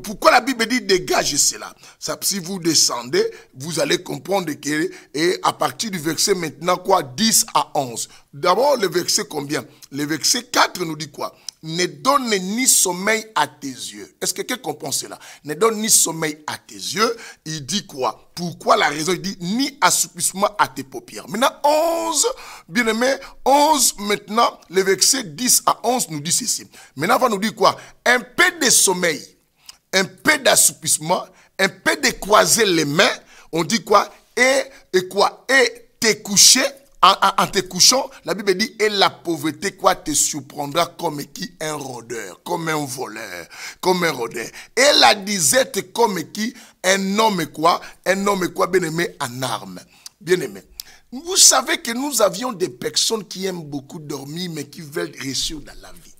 Pourquoi la Bible dit dégage cela? Ça, si vous descendez, vous allez comprendre que, et à partir du verset maintenant quoi, 10 à 11. D'abord, le verset combien? Le verset 4 nous dit quoi? Ne donne ni sommeil à tes yeux. Est-ce que quelqu'un comprend cela? Ne donne ni sommeil à tes yeux. Il dit quoi? Pourquoi la raison? Il dit ni assoupissement à tes paupières. Maintenant, 11, bien aimé, 11 maintenant, le verset 10 à 11 nous dit ceci. Maintenant, on va nous dire quoi? Un peu de sommeil, un peu d'assoupissement, un peu de croiser les mains. On dit quoi? Et quoi? Et te coucher. En te couchant, la Bible dit, et la pauvreté, quoi, te surprendra comme qui? Un rôdeur, comme un voleur, comme un rôdeur. Et la disette comme qui? Un homme quoi? Un homme quoi, bien aimé, en armes. Bien aimé. Vous savez que nous avions des personnes qui aiment beaucoup dormir, mais qui veulent réussir dans la vie.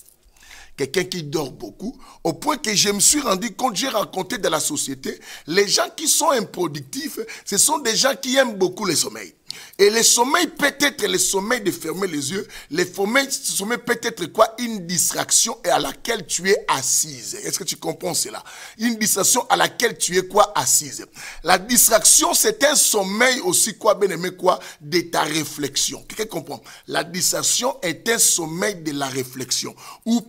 Quelqu'un qui dort beaucoup, au point que je me suis rendu compte, j'ai rencontré dans la société, les gens qui sont improductifs, ce sont des gens qui aiment beaucoup le sommeil. Et le sommeil peut être le sommeil de fermer les yeux. Le sommeil peut être quoi? Une distraction et à laquelle tu es assise. Est-ce que tu comprends cela? Une distraction à laquelle tu es quoi? Assise. La distraction, c'est un sommeil aussi quoi, bien aimé quoi? De ta réflexion. Quelqu'un comprend? La distraction est un sommeil de la réflexion. Où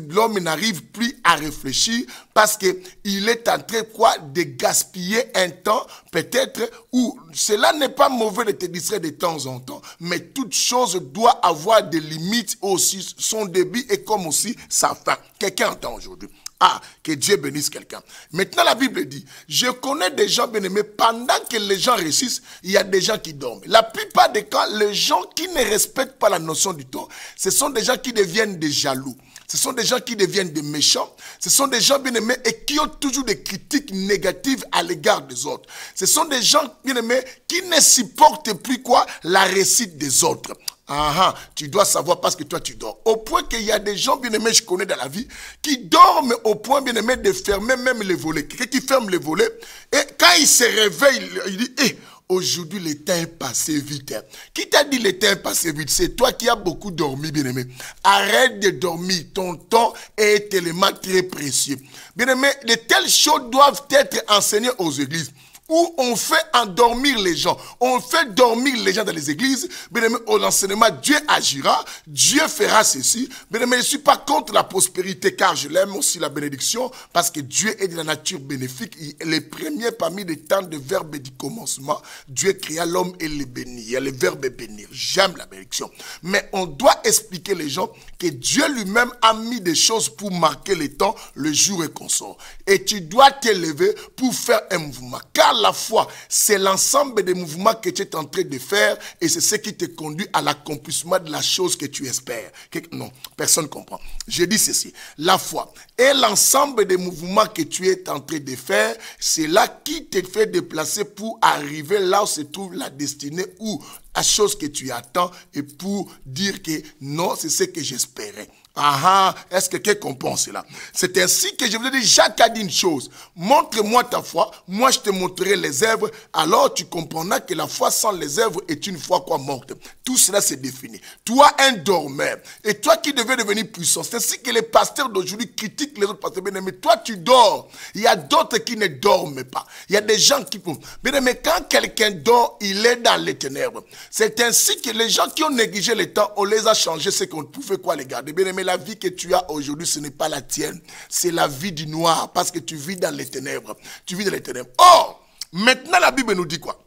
l'homme n'arrive plus à réfléchir parce qu'il est en train quoi? De gaspiller un temps peut-être où cela n'est pas mauvais de te distraire de temps en temps, mais toute chose doit avoir des limites aussi, son début et comme aussi sa fin. Quelqu'un entend aujourd'hui? Ah, que Dieu bénisse quelqu'un. Maintenant, la Bible dit, je connais des gens bien-aimés, pendant que les gens réussissent, il y a des gens qui dorment. La plupart des cas, les gens qui ne respectent pas la notion du temps, ce sont des gens qui deviennent des jaloux. Ce sont des gens qui deviennent des méchants. Ce sont des gens bien-aimés et qui ont toujours des critiques négatives à l'égard des autres. Ce sont des gens bien-aimés qui ne supportent plus quoi? La réussite des autres. Ah, tu dois savoir parce que toi tu dors. Au point qu'il y a des gens bien-aimés, je connais dans la vie, qui dorment au point bien-aimé de fermer même les volets. Quelqu'un qui ferme les volets et quand il se réveille, il dit, aujourd'hui, le temps est passé vite. Qui t'a dit le temps est passé vite? C'est toi qui as beaucoup dormi, bien-aimé. Arrête de dormir. Ton temps est tellement très précieux. Bien-aimé, de telles choses doivent être enseignées aux églises. Où on fait endormir les gens. On fait dormir les gens dans les églises. Bien aimé, au enseignement, Dieu agira. Dieu fera ceci. Bien aimé, je ne suis pas contre la prospérité car je l'aime aussi la bénédiction parce que Dieu est de la nature bénéfique. Il est premier parmi les temps de verbes du commencement. Dieu créa l'homme et le bénit. Il y a le verbe bénir. J'aime la bénédiction. Mais on doit expliquer les gens que Dieu lui-même a mis des choses pour marquer le temps, le jour et consort. Et tu dois te lever pour faire un mouvement. Car la foi, c'est l'ensemble des mouvements que tu es en train de faire et c'est ce qui te conduit à l'accomplissement de la chose que tu espères. Non, personne ne comprend. Je dis ceci, la foi est l'ensemble des mouvements que tu es en train de faire, c'est là qui te fait déplacer pour arriver là où se trouve la destinée ou la chose que tu attends et pour dire que non, c'est ce que j'espérais. Ah, est-ce que quelqu'un comprend cela? C'est ainsi que je vous ai dit, Jacques a dit une chose. Montre-moi ta foi, moi je te montrerai les œuvres. Alors tu comprendras que la foi sans les œuvres est une foi quoi morte. Tout cela c'est défini. Toi un dormeur, et toi qui devais devenir puissant. C'est ainsi que les pasteurs d'aujourd'hui critiquent les autres pasteurs. Bien-aimés, toi tu dors. Il y a d'autres qui ne dorment pas. Il y a des gens qui... Bien-aimés, quand quelqu'un dort, il est dans les ténèbres. C'est ainsi que les gens qui ont négligé le temps, on les a changés, c'est qu'on ne pouvait quoi les garder. Bien-aimés, la vie que tu as aujourd'hui, ce n'est pas la tienne. C'est la vie du noir parce que tu vis dans les ténèbres. Tu vis dans les ténèbres. Or, maintenant la Bible nous dit quoi?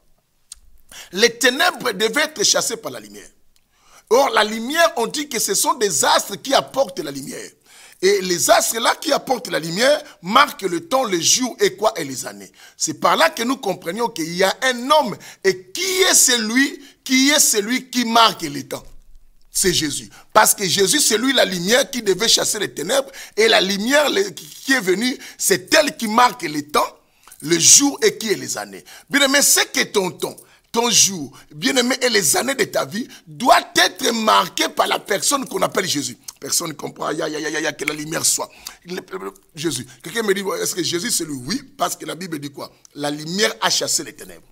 Les ténèbres devaient être chassées par la lumière. Or, la lumière, on dit que ce sont des astres qui apportent la lumière. Et les astres-là qui apportent la lumière marquent le temps, le jour et quoi et les années. C'est par là que nous comprenions qu'il y a un homme et qui est celui qui marque les temps? C'est Jésus. Parce que Jésus, c'est lui la lumière qui devait chasser les ténèbres. Et la lumière qui est venue, c'est elle qui marque les temps, le jour et qui est les années. Bien aimé, c'est que ton temps, ton jour, bien aimé, et les années de ta vie doivent être marqués par la personne qu'on appelle Jésus. Personne ne comprend, que la lumière soit. Jésus. Quelqu'un me dit, est-ce que Jésus c'est lui? Oui, parce que la Bible dit quoi? La lumière a chassé les ténèbres.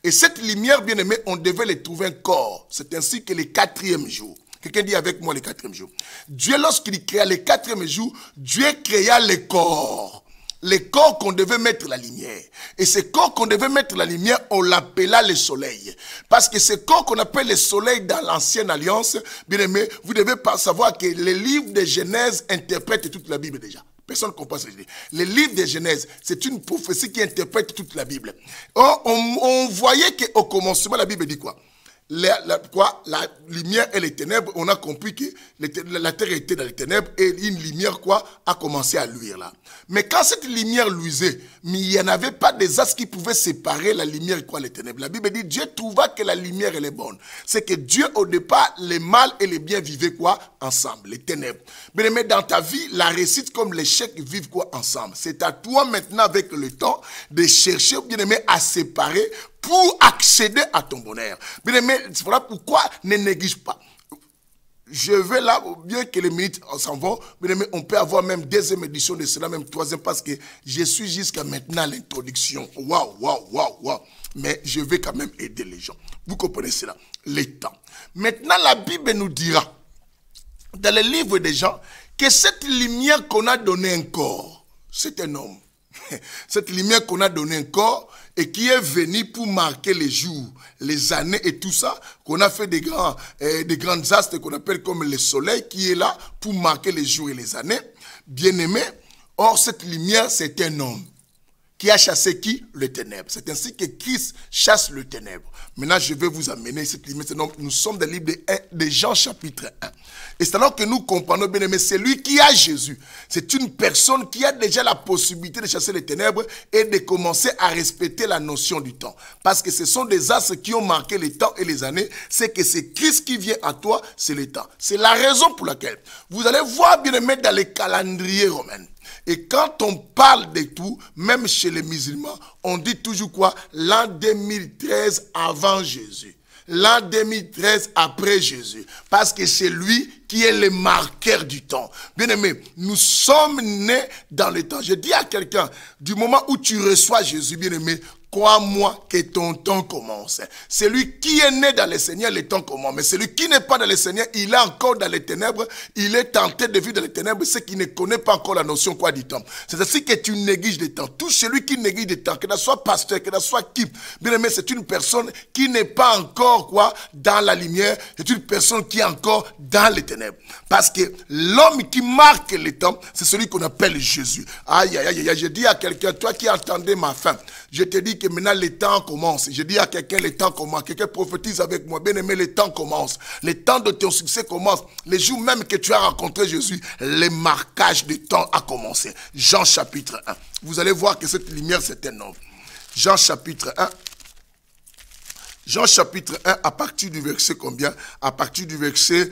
Et cette lumière, bien aimé, on devait les trouver un corps. C'est ainsi que le 4e jour. Quelqu'un dit avec moi le 4e jour. Dieu, lorsqu'il créa le 4e jour, Dieu créa les corps. Les corps qu'on devait mettre la lumière. Et ces corps qu'on devait mettre la lumière, on l'appela le soleil. Parce que ces corps qu'on appelle le soleil dans l'ancienne alliance, bien aimé, vous devez pas savoir que les livres de Genèse interprètent toute la Bible déjà. Personne ne comprend ce que je dis. Les livres de Genèse, c'est une prophétie qui interprète toute la Bible. Or, on voyait qu'au commencement, la Bible dit quoi? La lumière et les ténèbres, on a compris que la terre était dans les ténèbres et une lumière a commencé à luire là. Mais quand cette lumière luisait, mais il n'y en avait pas des astres qui pouvaient séparer la lumière et les ténèbres. La Bible dit, Dieu trouva que la lumière elle est bonne. C'est que Dieu au départ, les mal et les bien vivaient ensemble, les ténèbres. Mais dans ta vie, la réussite comme l'échec vivent ensemble. C'est à toi maintenant avec le temps de chercher, bien aimé, à séparer pour accéder à ton bonheur. Bien aimé, c'est voilà pourquoi ne néglige pas. je vais là, bien que les minutes s'en vont, mais on peut avoir même deuxième édition de cela, même troisième, parce que je suis jusqu'à maintenant à l'introduction. Waouh, waouh, waouh, waouh. Mais je vais quand même aider les gens. Vous comprenez cela? Les temps. Maintenant, la Bible nous dira, dans le livre des gens, que cette lumière qu'on a donnée un corps, c'est un homme. Cette lumière qu'on a donnée un corps et qui est venue pour marquer les jours, les années et tout ça, qu'on a fait des grands astres qu'on appelle comme le soleil, qui est là pour marquer les jours et les années. Bien aimé, or cette lumière, c'est un homme qui a chassé qui? Le ténèbre. C'est ainsi que Christ chasse le ténèbre. Maintenant, je vais vous amener cette lumière. Nous sommes dans le livre de Jean chapitre 1. Et c'est alors que nous comprenons, bien aimé, c'est lui qui a Jésus. C'est une personne qui a déjà la possibilité de chasser les ténèbres et de commencer à respecter la notion du temps. Parce que ce sont des astres qui ont marqué les temps et les années. C'est que c'est Christ qui vient à toi, c'est le temps. C'est la raison pour laquelle vous allez voir, bien aimé, dans les calendriers romains. Et quand on parle de tout, même chez les musulmans, on dit toujours quoi? L'an 2013 avant Jésus. L'an 2013 après Jésus. Parce que c'est lui qui est le marqueur du temps. Bien aimé, nous sommes nés dans le temps. Je dis à quelqu'un, du moment où tu reçois Jésus, bien aimé, crois-moi que ton temps commence. Celui qui est né dans le Seigneur, le temps commence. Mais celui qui n'est pas dans le Seigneur, il est encore dans les ténèbres. Il est tenté de vivre dans les ténèbres, c'est qu'il ne connaît pas encore la notion quoi du temps. C'est ainsi que tu négliges le temps. Tout celui qui néglige le temps, que ce soit pasteur, que ce soit qui, bien aimé, c'est une personne qui n'est pas encore quoi dans la lumière. C'est une personne qui est encore dans les ténèbres. Parce que l'homme qui marque le temps, c'est celui qu'on appelle Jésus. Aïe, aïe, aïe, aïe. Je dis à quelqu'un, toi qui entendais ma fin, je te dis que maintenant le temps commence. Je dis à quelqu'un, le temps commence. Quelqu'un prophétise avec moi. Bien aimé, le temps commence. Le temps de ton succès commence. Les jours même que tu as rencontré Jésus, le marquage du temps a commencé. Jean chapitre 1. Vous allez voir que cette lumière, c'est un homme. Jean chapitre 1. Jean chapitre 1, à partir du verset combien? À partir du verset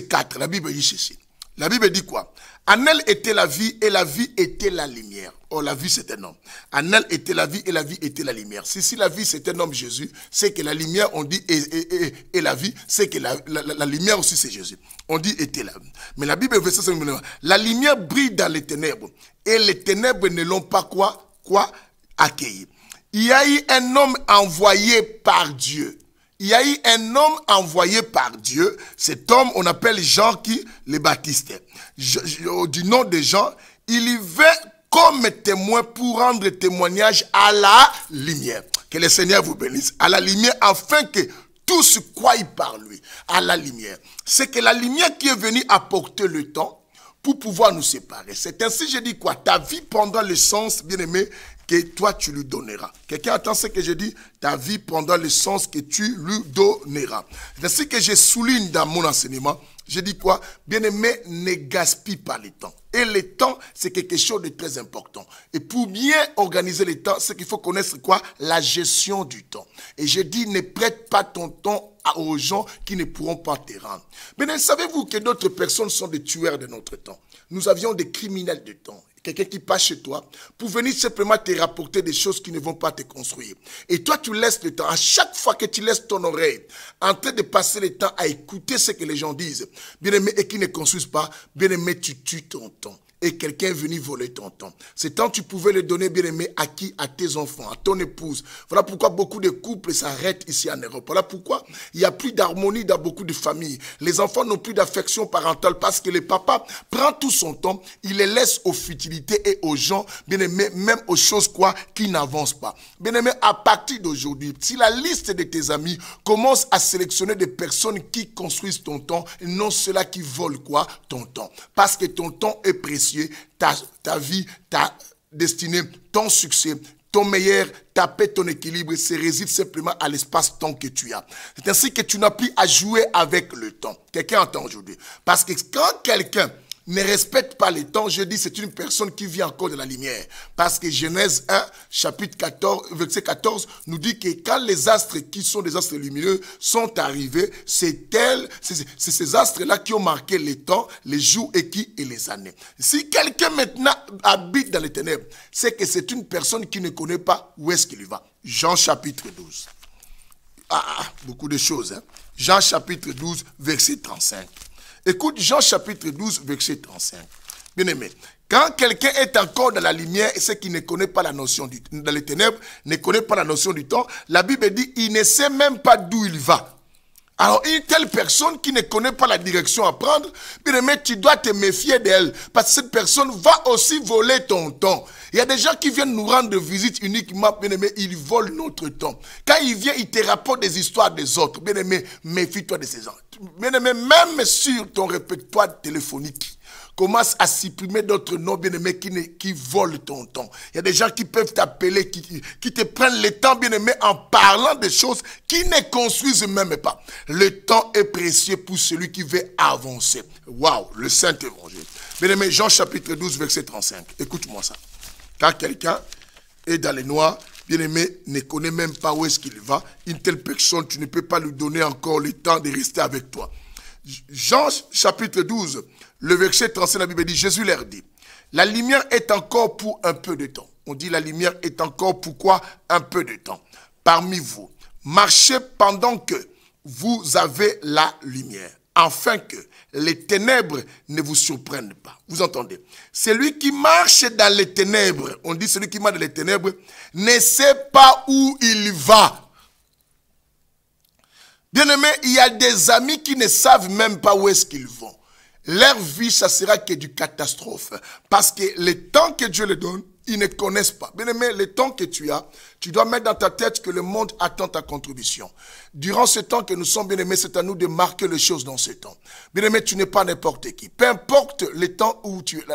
4. La Bible dit ceci. La Bible dit quoi? En elle était la vie et la vie était la lumière. Oh, la vie c'est un homme. En elle était la vie et la vie était la lumière. Si la vie c'est un homme Jésus, c'est que la lumière on dit et la vie, c'est que la lumière aussi c'est Jésus. On dit était là. Mais la Bible verset 5, la lumière brille dans les ténèbres et les ténèbres ne l'ont pas quoi accueilli. Il y a eu un homme envoyé par Dieu. Il y a eu un homme envoyé par Dieu. Cet homme, on appelle Jean qui? Le Baptiste. Du nom de Jean, il y va comme témoin pour rendre témoignage à la lumière. Que le Seigneur vous bénisse. À la lumière, afin que tous croient par lui. À la lumière. C'est que la lumière qui est venue apporter le temps pour pouvoir nous séparer. C'est ainsi, je dis quoi? Ta vie pendant le sens, bien aimé, que toi tu lui donneras. Quelqu'un attend ce que je dis? Ta vie pendant le sens que tu lui donneras. C'est ainsi que je souligne dans mon enseignement. Je dis quoi? Bien aimé, ne gaspille pas le temps. Et le temps, c'est quelque chose de très important. Et pour bien organiser le temps, c'est qu'il faut connaître quoi? La gestion du temps. Et je dis, ne prête pas ton temps aux gens qui ne pourront pas te rendre. Mais savez-vous que d'autres personnes sont des tueurs de notre temps? Nous avions des criminels de temps. Quelqu'un qui passe chez toi pour venir simplement te rapporter des choses qui ne vont pas te construire. Et toi, tu laisses le temps. À chaque fois que tu laisses ton oreille en train de passer le temps à écouter ce que les gens disent, bien aimé, et qui ne construisent pas, bien aimé, tu tues ton temps. Et quelqu'un est venu voler ton temps. Ce temps, tu pouvais le donner, bien aimé, à qui? À tes enfants, à ton épouse. Voilà pourquoi beaucoup de couples s'arrêtent ici en Europe. Voilà pourquoi il n'y a plus d'harmonie dans beaucoup de familles. Les enfants n'ont plus d'affection parentale parce que le papa prend tout son temps, il les laisse aux futilités et aux gens, bien aimé, même aux choses quoi, qui n'avancent pas. Bien aimé, à partir d'aujourd'hui, si la liste de tes amis commence à sélectionner des personnes qui construisent ton temps, et non ceux-là qui volent quoi? Ton temps. Parce que ton temps est précieux. Ta vie, ta destinée, ton succès, ton meilleur, ta paix, ton équilibre se réside simplement à l'espace-temps que tu as. C'est ainsi que tu n'as plus à jouer avec le temps. Quelqu'un entend aujourd'hui. Parce que quand quelqu'un ne respecte pas le temps, je dis c'est une personne qui vit encore de la lumière. Parce que Genèse 1, chapitre 14, verset 14, nous dit que quand les astres qui sont des astres lumineux sont arrivés, c'est ces astres-là qui ont marqué les temps, les jours et les années. Si quelqu'un maintenant habite dans les ténèbres, c'est que c'est une personne qui ne connaît pas où est-ce qu'il va. Jean chapitre 12. beaucoup de choses. Hein. Jean chapitre 12, verset 35. Écoute Jean chapitre 12, verset 35. Bien aimé, quand quelqu'un est encore dans la lumière et c'est qu'il ne connaît pas la notion du temps, dans les ténèbres, ne connaît pas la notion du temps, la Bible dit il ne sait même pas d'où il va. Alors, une telle personne qui ne connaît pas la direction à prendre, bien aimé, tu dois te méfier d'elle. Parce que cette personne va aussi voler ton temps. Il y a des gens qui viennent nous rendre visite uniquement, bien aimé, ils volent notre temps. Quand ils viennent, ils te rapportent des histoires des autres. Bien aimé, méfie-toi de ces gens. Bien aimé, même sur ton répertoire téléphonique, commence à supprimer d'autres noms bien-aimés qui volent ton temps. Il y a des gens qui peuvent t'appeler, qui te prennent le temps bien-aimé en parlant des choses qui ne construisent même pas. Le temps est précieux pour celui qui veut avancer. Waouh, le Saint-Évangile. Bien-aimé, Jean chapitre 12, verset 35. Écoute-moi ça. Quand quelqu'un est dans les noirs, bien-aimé, ne connaît même pas où est-ce qu'il va, une telle personne, tu ne peux pas lui donner encore le temps de rester avec toi. Jean chapitre 12, le verset 35, la Bible dit, Jésus leur dit, la lumière est encore pour un peu de temps. On dit la lumière est encore pourquoi un peu de temps. Parmi vous, marchez pendant que vous avez la lumière, afin que les ténèbres ne vous surprennent pas. Vous entendez? Celui qui marche dans les ténèbres, on dit celui qui marche dans les ténèbres, ne sait pas où il va. Bien-aimé, il y a des amis qui ne savent même pas où est-ce qu'ils vont. Leur vie, ça sera que du catastrophe. Parce que le temps que Dieu les donne, ils ne connaissent pas. Bien-aimé, le temps que tu as, tu dois mettre dans ta tête que le monde attend ta contribution. Durant ce temps que nous sommes bien-aimés, c'est à nous de marquer les choses dans ce temps. Bien-aimé, tu n'es pas n'importe qui. Peu importe le temps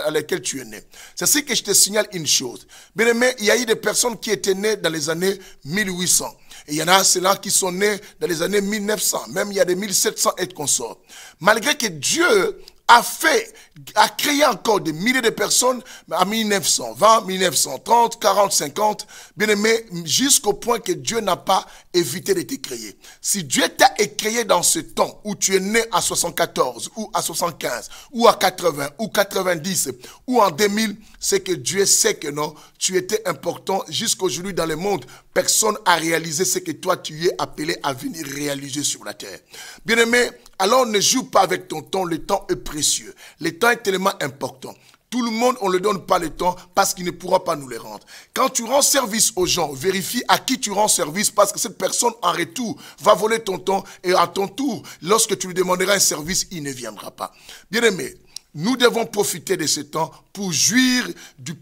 à lequel tu es né. C'est ainsi que je te signale une chose. Bien-aimé, il y a eu des personnes qui étaient nées dans les années 1800. Et il y en a ceux-là qui sont nés dans les années 1900. Même il y a des 1700 et consorts. Malgré que Dieu a créé encore des milliers de personnes en 1920, 1930, 40, 50, bien aimé, jusqu'au point que Dieu n'a pas évité de te créer. Si Dieu t'a créé dans ce temps où tu es né à 74, ou à 75, ou à 80, ou 90, ou en 2000, c'est que Dieu sait que non, tu étais important jusqu'aujourd'hui dans le monde. Personne n'a réalisé ce que toi tu es appelé à venir réaliser sur la terre. Bien aimé, alors ne joue pas avec ton temps, le temps est précieux. Le temps est tellement important. Tout le monde, on ne le donne pas le temps parce qu'il ne pourra pas nous le rendre. Quand tu rends service aux gens, vérifie à qui tu rends service parce que cette personne en retour va voler ton temps et à ton tour, lorsque tu lui demanderas un service, il ne viendra pas. Bien aimé, nous devons profiter de ce temps pour jouir de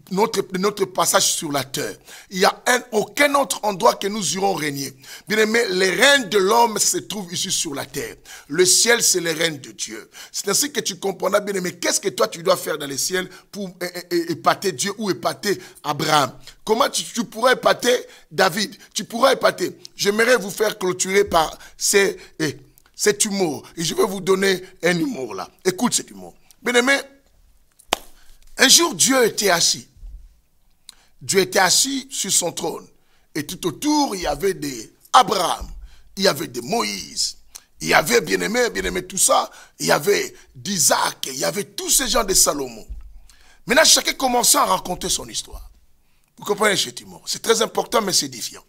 notre passage sur la terre. Il n'y a aucun autre endroit que nous irons régner. Bien aimé, les règnes de l'homme se trouvent ici sur la terre. Le ciel, c'est les règnes de Dieu. C'est ainsi que tu comprendras, bien aimé, qu'est-ce que toi tu dois faire dans le ciel pour épater Dieu ou épater Abraham. Comment tu pourrais épater David? Tu pourrais épater. J'aimerais vous faire clôturer par cet humour. Et je vais vous donner un humour là. Écoute cet humour. Bien-aimé, un jour Dieu était assis. Dieu était assis sur son trône. Et tout autour, il y avait des Abraham, il y avait des Moïse, il y avait bien-aimé, tout ça. Il y avait d'Isaac, il y avait tous ces gens de Salomon. Maintenant, chacun commençait à raconter son histoire. Vous comprenez, Chétimo? C'est très important, mais c'est édifiant.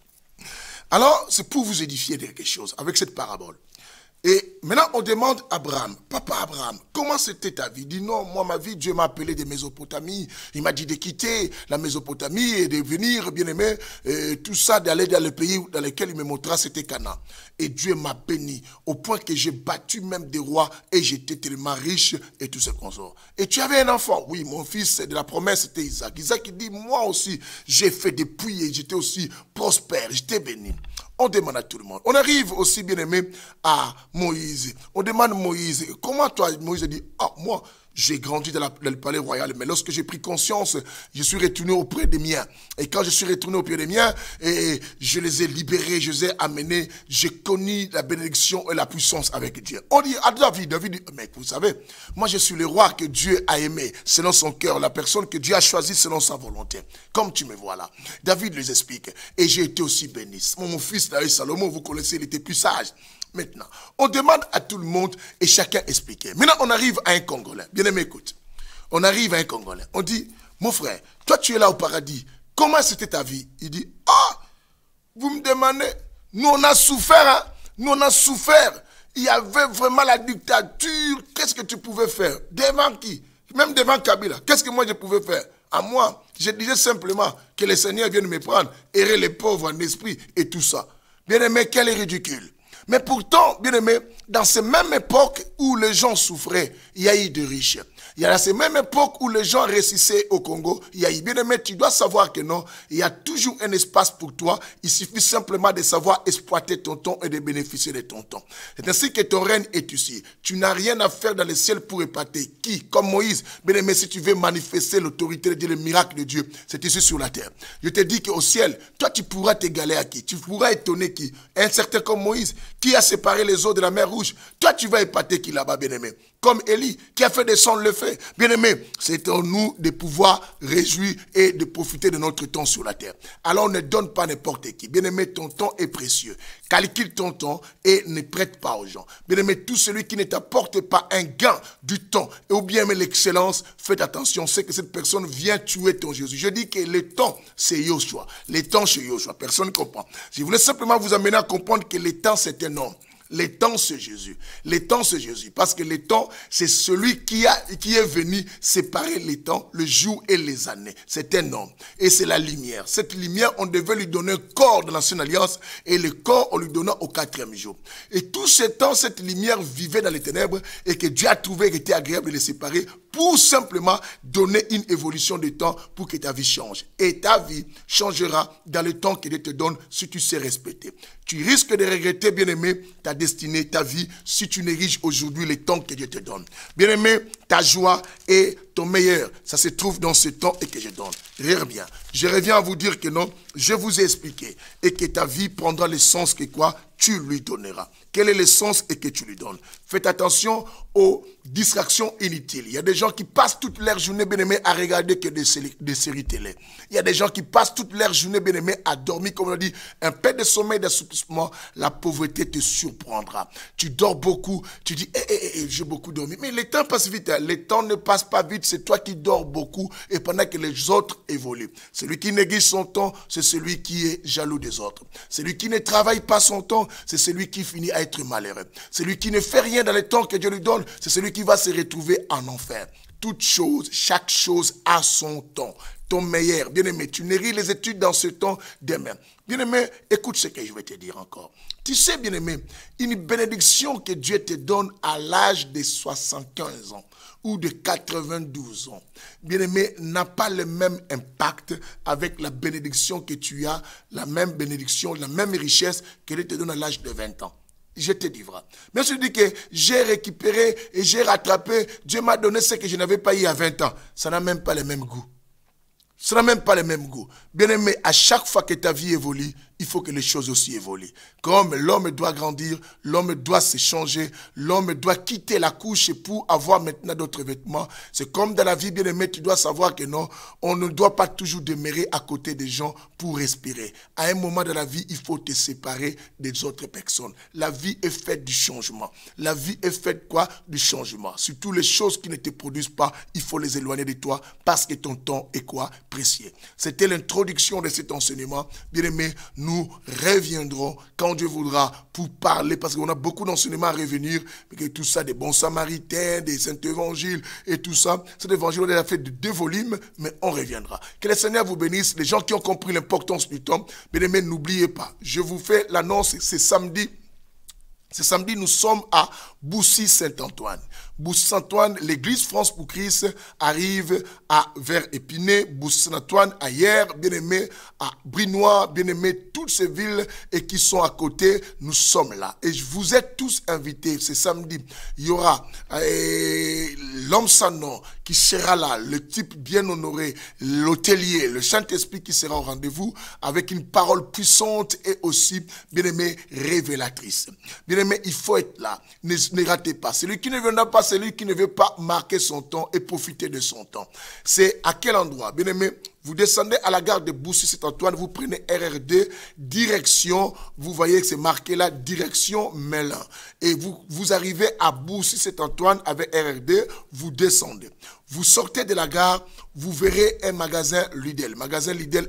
Alors, c'est pour vous édifier de quelque chose avec cette parabole. Et maintenant, on demande à Abraham, papa Abraham, comment c'était ta vie? Il dit non, moi ma vie, Dieu m'a appelé de Mésopotamie. Il m'a dit de quitter la Mésopotamie et de venir, bien aimé, tout ça, d'aller dans le pays dans lequel il me montra, c'était Canaan. Et Dieu m'a béni au point que j'ai battu même des rois et j'étais tellement riche et tout ce consort. Et tu avais un enfant? Oui, mon fils de la promesse, c'était Isaac. Isaac, il dit, moi aussi, j'ai fait des puits et j'étais aussi prospère, j'étais béni. On demande à tout le monde. On arrive aussi, bien aimé, à Moïse. On demande à Moïse, comment toi, Moïse dit, ah, moi, j'ai grandi dans le palais royal, mais lorsque j'ai pris conscience, je suis retourné auprès des miens. Et quand je suis retourné auprès des miens, et je les ai libérés, je les ai amenés, j'ai connu la bénédiction et la puissance avec Dieu. On dit à David dit, mais vous savez, moi je suis le roi que Dieu a aimé selon son cœur, la personne que Dieu a choisie selon sa volonté. Comme tu me vois là. David les explique. Et j'ai été aussi béni. Mon fils, Salomon, vous connaissez, il était plus sage. Maintenant, on demande à tout le monde et chacun explique. Maintenant, on arrive à un Congolais. Bien aimé, écoute. On arrive à un Congolais. On dit, mon frère, toi tu es là au paradis. Comment c'était ta vie? Il dit, ah, vous me demandez. Nous, on a souffert. Hein? Nous, on a souffert. Il y avait vraiment la dictature. Qu'est-ce que tu pouvais faire? Devant qui? Même devant Kabila. Qu'est-ce que moi je pouvais faire? À moi, je disais simplement que le Seigneur vienne me prendre, errer les pauvres en esprit et tout ça. Bien-aimé, quel est ridicule. Mais pourtant, bien-aimé, dans ces mêmes époques où les gens souffraient, il y a eu de riches. Il y a dans ces mêmes époques où les gens réussissaient au Congo, il y a eu, bien-aimé, tu dois savoir que non, il y a toujours un espace pour toi. Il suffit simplement de savoir exploiter ton temps et de bénéficier de ton temps. C'est ainsi que ton règne est ici. Tu n'as rien à faire dans le ciel pour épater. Qui? Comme Moïse. Bien-aimé, si tu veux manifester l'autorité de Dieu, le miracle de Dieu, c'est ici sur la terre. Je te dis qu'au ciel, toi, tu pourras t'égaler à qui? Tu pourras étonner qui? Un certain comme Moïse, qui a séparé les eaux de la mer Rouge. Toi, tu vas épater qui là-bas, bien-aimé? Comme Élie, qui a fait descendre le feu. Bien-aimé, c'est en nous de pouvoir réjouir et de profiter de notre temps sur la terre. Alors, ne donne pas n'importe qui. Bien-aimé, ton temps est précieux. Calcule ton temps et ne prête pas aux gens. Bien-aimé, tout celui qui ne t'apporte pas un gain du temps, ou bien l'excellence, faites attention, c'est que cette personne vient tuer ton Jésus. Je dis que le temps, c'est Yoshua. Le temps, c'est Yoshua. Personne ne comprend. Je voulais simplement vous amener à comprendre que le temps, c'est un homme. Le temps, c'est Jésus. Le temps, c'est Jésus. Parce que le temps, c'est celui qui est venu séparer les temps, le jour et les années. C'est un homme. Et c'est la lumière. Cette lumière, on devait lui donner un corps dans l'ancienne alliance. Et le corps, on lui donna au 4e jour. Et tout ce temps, cette lumière vivait dans les ténèbres. Et que Dieu a trouvé qu'il était agréable de les séparer pour simplement donner une évolution de temps pour que ta vie change. Et ta vie changera dans le temps que Dieu te donne si tu sais respecter. Tu risques de regretter, bien-aimé, ta destinée, ta vie, si tu néglige aujourd'hui le temps que Dieu te donne. Bien-aimé, ta joie et ton meilleur, ça se trouve dans ce temps et que je donne. Rire bien. Je reviens à vous dire que non, je vous ai expliqué et que ta vie prendra le sens que quoi tu lui donneras. Quel est le sens et que tu lui donnes? Faites attention aux distractions inutiles. Il y a des gens qui passent toute leur journée, bien-aimés, à regarder que des séries télé. Il y a des gens qui passent toute leur journée, bien-aimés, à dormir, comme on dit, un peu de sommeil, d'assouplissement. La pauvreté te surprendra. Tu dors beaucoup, tu dis, j'ai beaucoup dormi. Mais le temps passe vite. Hein. Le temps ne passe pas vite. C'est toi qui dors beaucoup et pendant que les autres évoluent. Celui qui néglige son temps, c'est celui qui est jaloux des autres. Celui qui ne travaille pas son temps, c'est celui qui finit à être malheureux. Celui qui ne fait rien dans le temps que Dieu lui donne, c'est celui qui va se retrouver en enfer. Toute chose, chaque chose a son temps. Ton meilleur, bien-aimé, tu néris les études dans ce temps demain. Bien-aimé, écoute ce que je vais te dire encore. Tu sais, bien-aimé, une bénédiction que Dieu te donne à l'âge de 75 ans ou de 92 ans, bien-aimé, n'a pas le même impact avec la bénédiction que tu as, la même bénédiction, la même richesse que Dieu te donne à l'âge de 20 ans. Je te dis vrai. Mais je dis que j'ai récupéré et j'ai rattrapé, Dieu m'a donné ce que je n'avais pas eu à 20 ans. Ça n'a même pas le même goût. Ça n'a même pas le même goût. Bien-aimé, à chaque fois que ta vie évolue, il faut que les choses aussi évoluent. Comme l'homme doit grandir, l'homme doit se changer, l'homme doit quitter la couche pour avoir maintenant d'autres vêtements. C'est comme dans la vie, bien-aimé, tu dois savoir que non, on ne doit pas toujours demeurer à côté des gens pour respirer. À un moment de la vie, il faut te séparer des autres personnes. La vie est faite du changement. La vie est faite quoi? Du changement. Surtout les choses qui ne te produisent pas, il faut les éloigner de toi parce que ton temps est quoi? Précieux. C'était l'introduction de cet enseignement. Bien-aimé, nous reviendrons quand Dieu voudra pour parler, parce qu'on a beaucoup d'enseignements à revenir, mais que tout ça, des bons samaritains, des saints évangiles et tout ça, cet évangile, on a fait de 2 volumes, mais on reviendra. Que le Seigneur vous bénisse, les gens qui ont compris l'importance du temps. Bien-aimés, n'oubliez pas, je vous fais l'annonce, c'est samedi. Ce samedi, nous sommes à Boussy-Saint-Antoine. Boussy-Saint-Antoine, l'église France pour Christ arrive vers Épinay, Boussy-Saint-Antoine, ailleurs, bien-aimé, à Brinois, bien-aimé, toutes ces villes et qui sont à côté, nous sommes là. Et vous êtes tous invités. Ce samedi, il y aura l'homme sans nom qui sera là, le type bien honoré, l'hôtelier, le Saint-Esprit qui sera au rendez-vous avec une parole puissante et aussi, bien-aimé, révélatrice. Bien-aimé, il faut être là. Ne ratez pas. Celui qui ne viendra pas, celui qui ne veut pas marquer son temps et profiter de son temps. C'est à quel endroit? Bien-aimé, vous descendez à la gare de Boussy-Saint-Antoine, vous prenez RRD, direction, vous voyez que c'est marqué là, direction Melun. Et vous arrivez à Boussy-Saint-Antoine avec RRD, vous descendez. vous sortez de la gare, vous verrez un magasin Lidl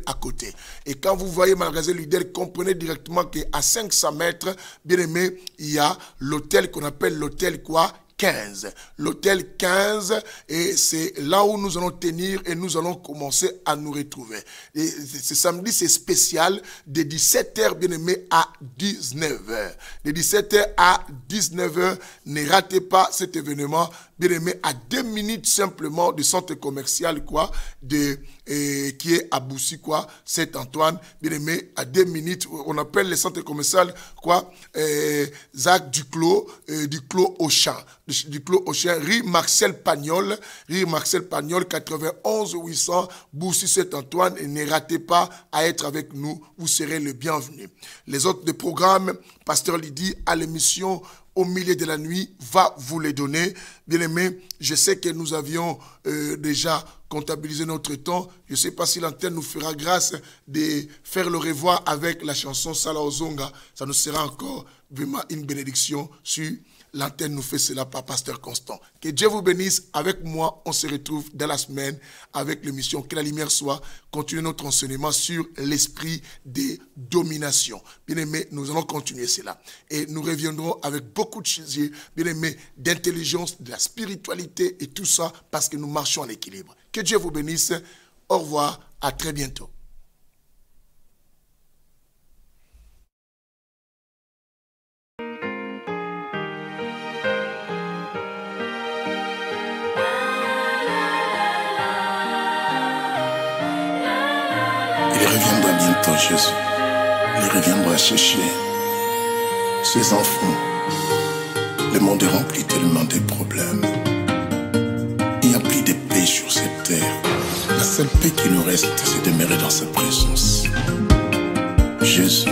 à côté. Et quand vous voyez magasin Lidl, comprenez directement qu'à 500 mètres, bien aimé, il y a l'hôtel qu'on appelle l'hôtel quoi? 15. L'hôtel 15, et c'est là où nous allons tenir et nous allons commencer à nous retrouver. Et ce samedi, c'est spécial, de 17h, bien aimé, à 19h. De 17h à 19h, ne ratez pas cet événement, bien aimé, à 2 minutes simplement du centre commercial, quoi, qui est à Boussy, quoi, Saint-Antoine, bien aimé, à 2 minutes, on appelle le centre commercial, quoi, Jacques Duclos Auchan. Duclos Auchan, rue Marcel Pagnol, 91 800, Boussy Saint-Antoine, et ne ratez pas à être avec nous, vous serez le bienvenu. Les autres programmes, Pasteur Lydie à l'émission au milieu de la nuit va vous les donner. Bien aimé, je sais que nous avions déjà comptabilisé notre temps. Je ne sais pas si l'antenne nous fera grâce de faire le revoir avec la chanson Sala Ozonga. Ça nous sera encore vraiment une bénédiction sur l'antenne nous fait cela par Pasteur Constant. Que Dieu vous bénisse. Avec moi, on se retrouve dans la semaine avec l'émission Que la lumière soit. Continuez notre enseignement sur l'esprit de domination. Bien aimé, nous allons continuer cela. Et nous reviendrons avec beaucoup de sujets, bien aimé, d'intelligence, de la spiritualité et tout ça parce que nous marchons en équilibre. Que Dieu vous bénisse. Au revoir. À très bientôt. Il reviendra bientôt, Jésus. Il reviendra chercher ses enfants. Le monde est rempli tellement de problèmes. Il n'y a plus de paix sur cette terre. La seule paix qui nous reste, c'est de demeurer dans sa présence. Jésus.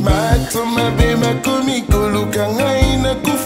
Mato mabe makomi koluka ngai na kufa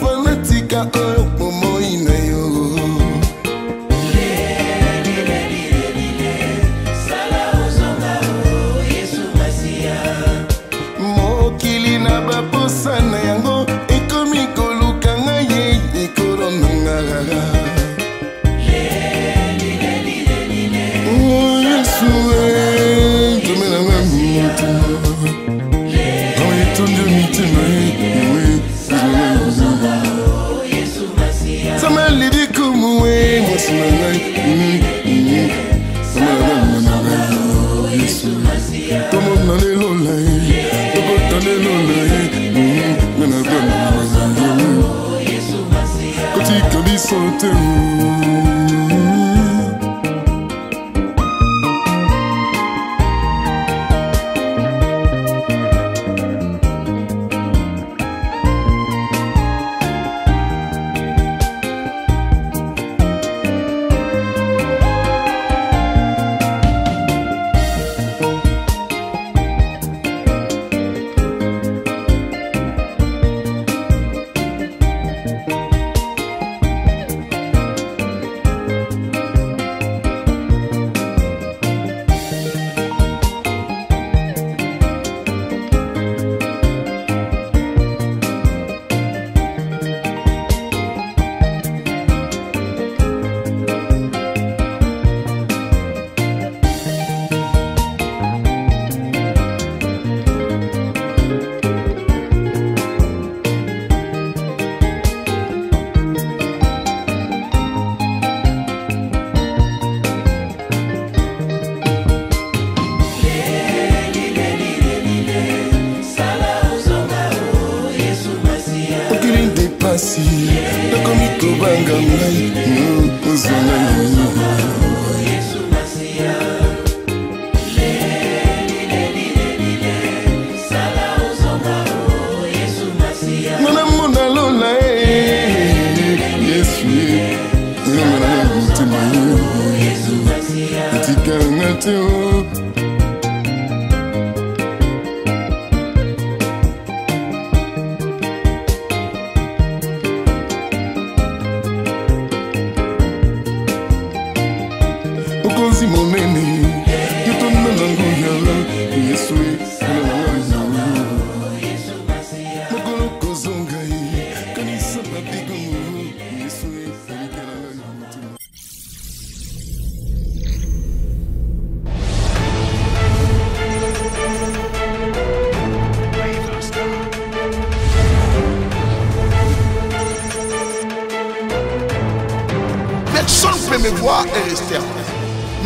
Me voir et rester en paix.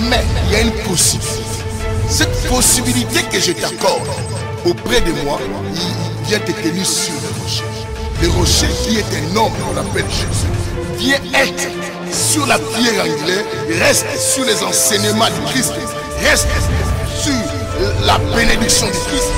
Mais il y a une possibilité. Cette possibilité que je t'accorde auprès de moi, il vient te tenir sur le rocher. Le rocher qui est un homme qu'on appelle Jésus vient être sur la pierre angulaire, reste sur les enseignements du Christ, reste sur la bénédiction du Christ,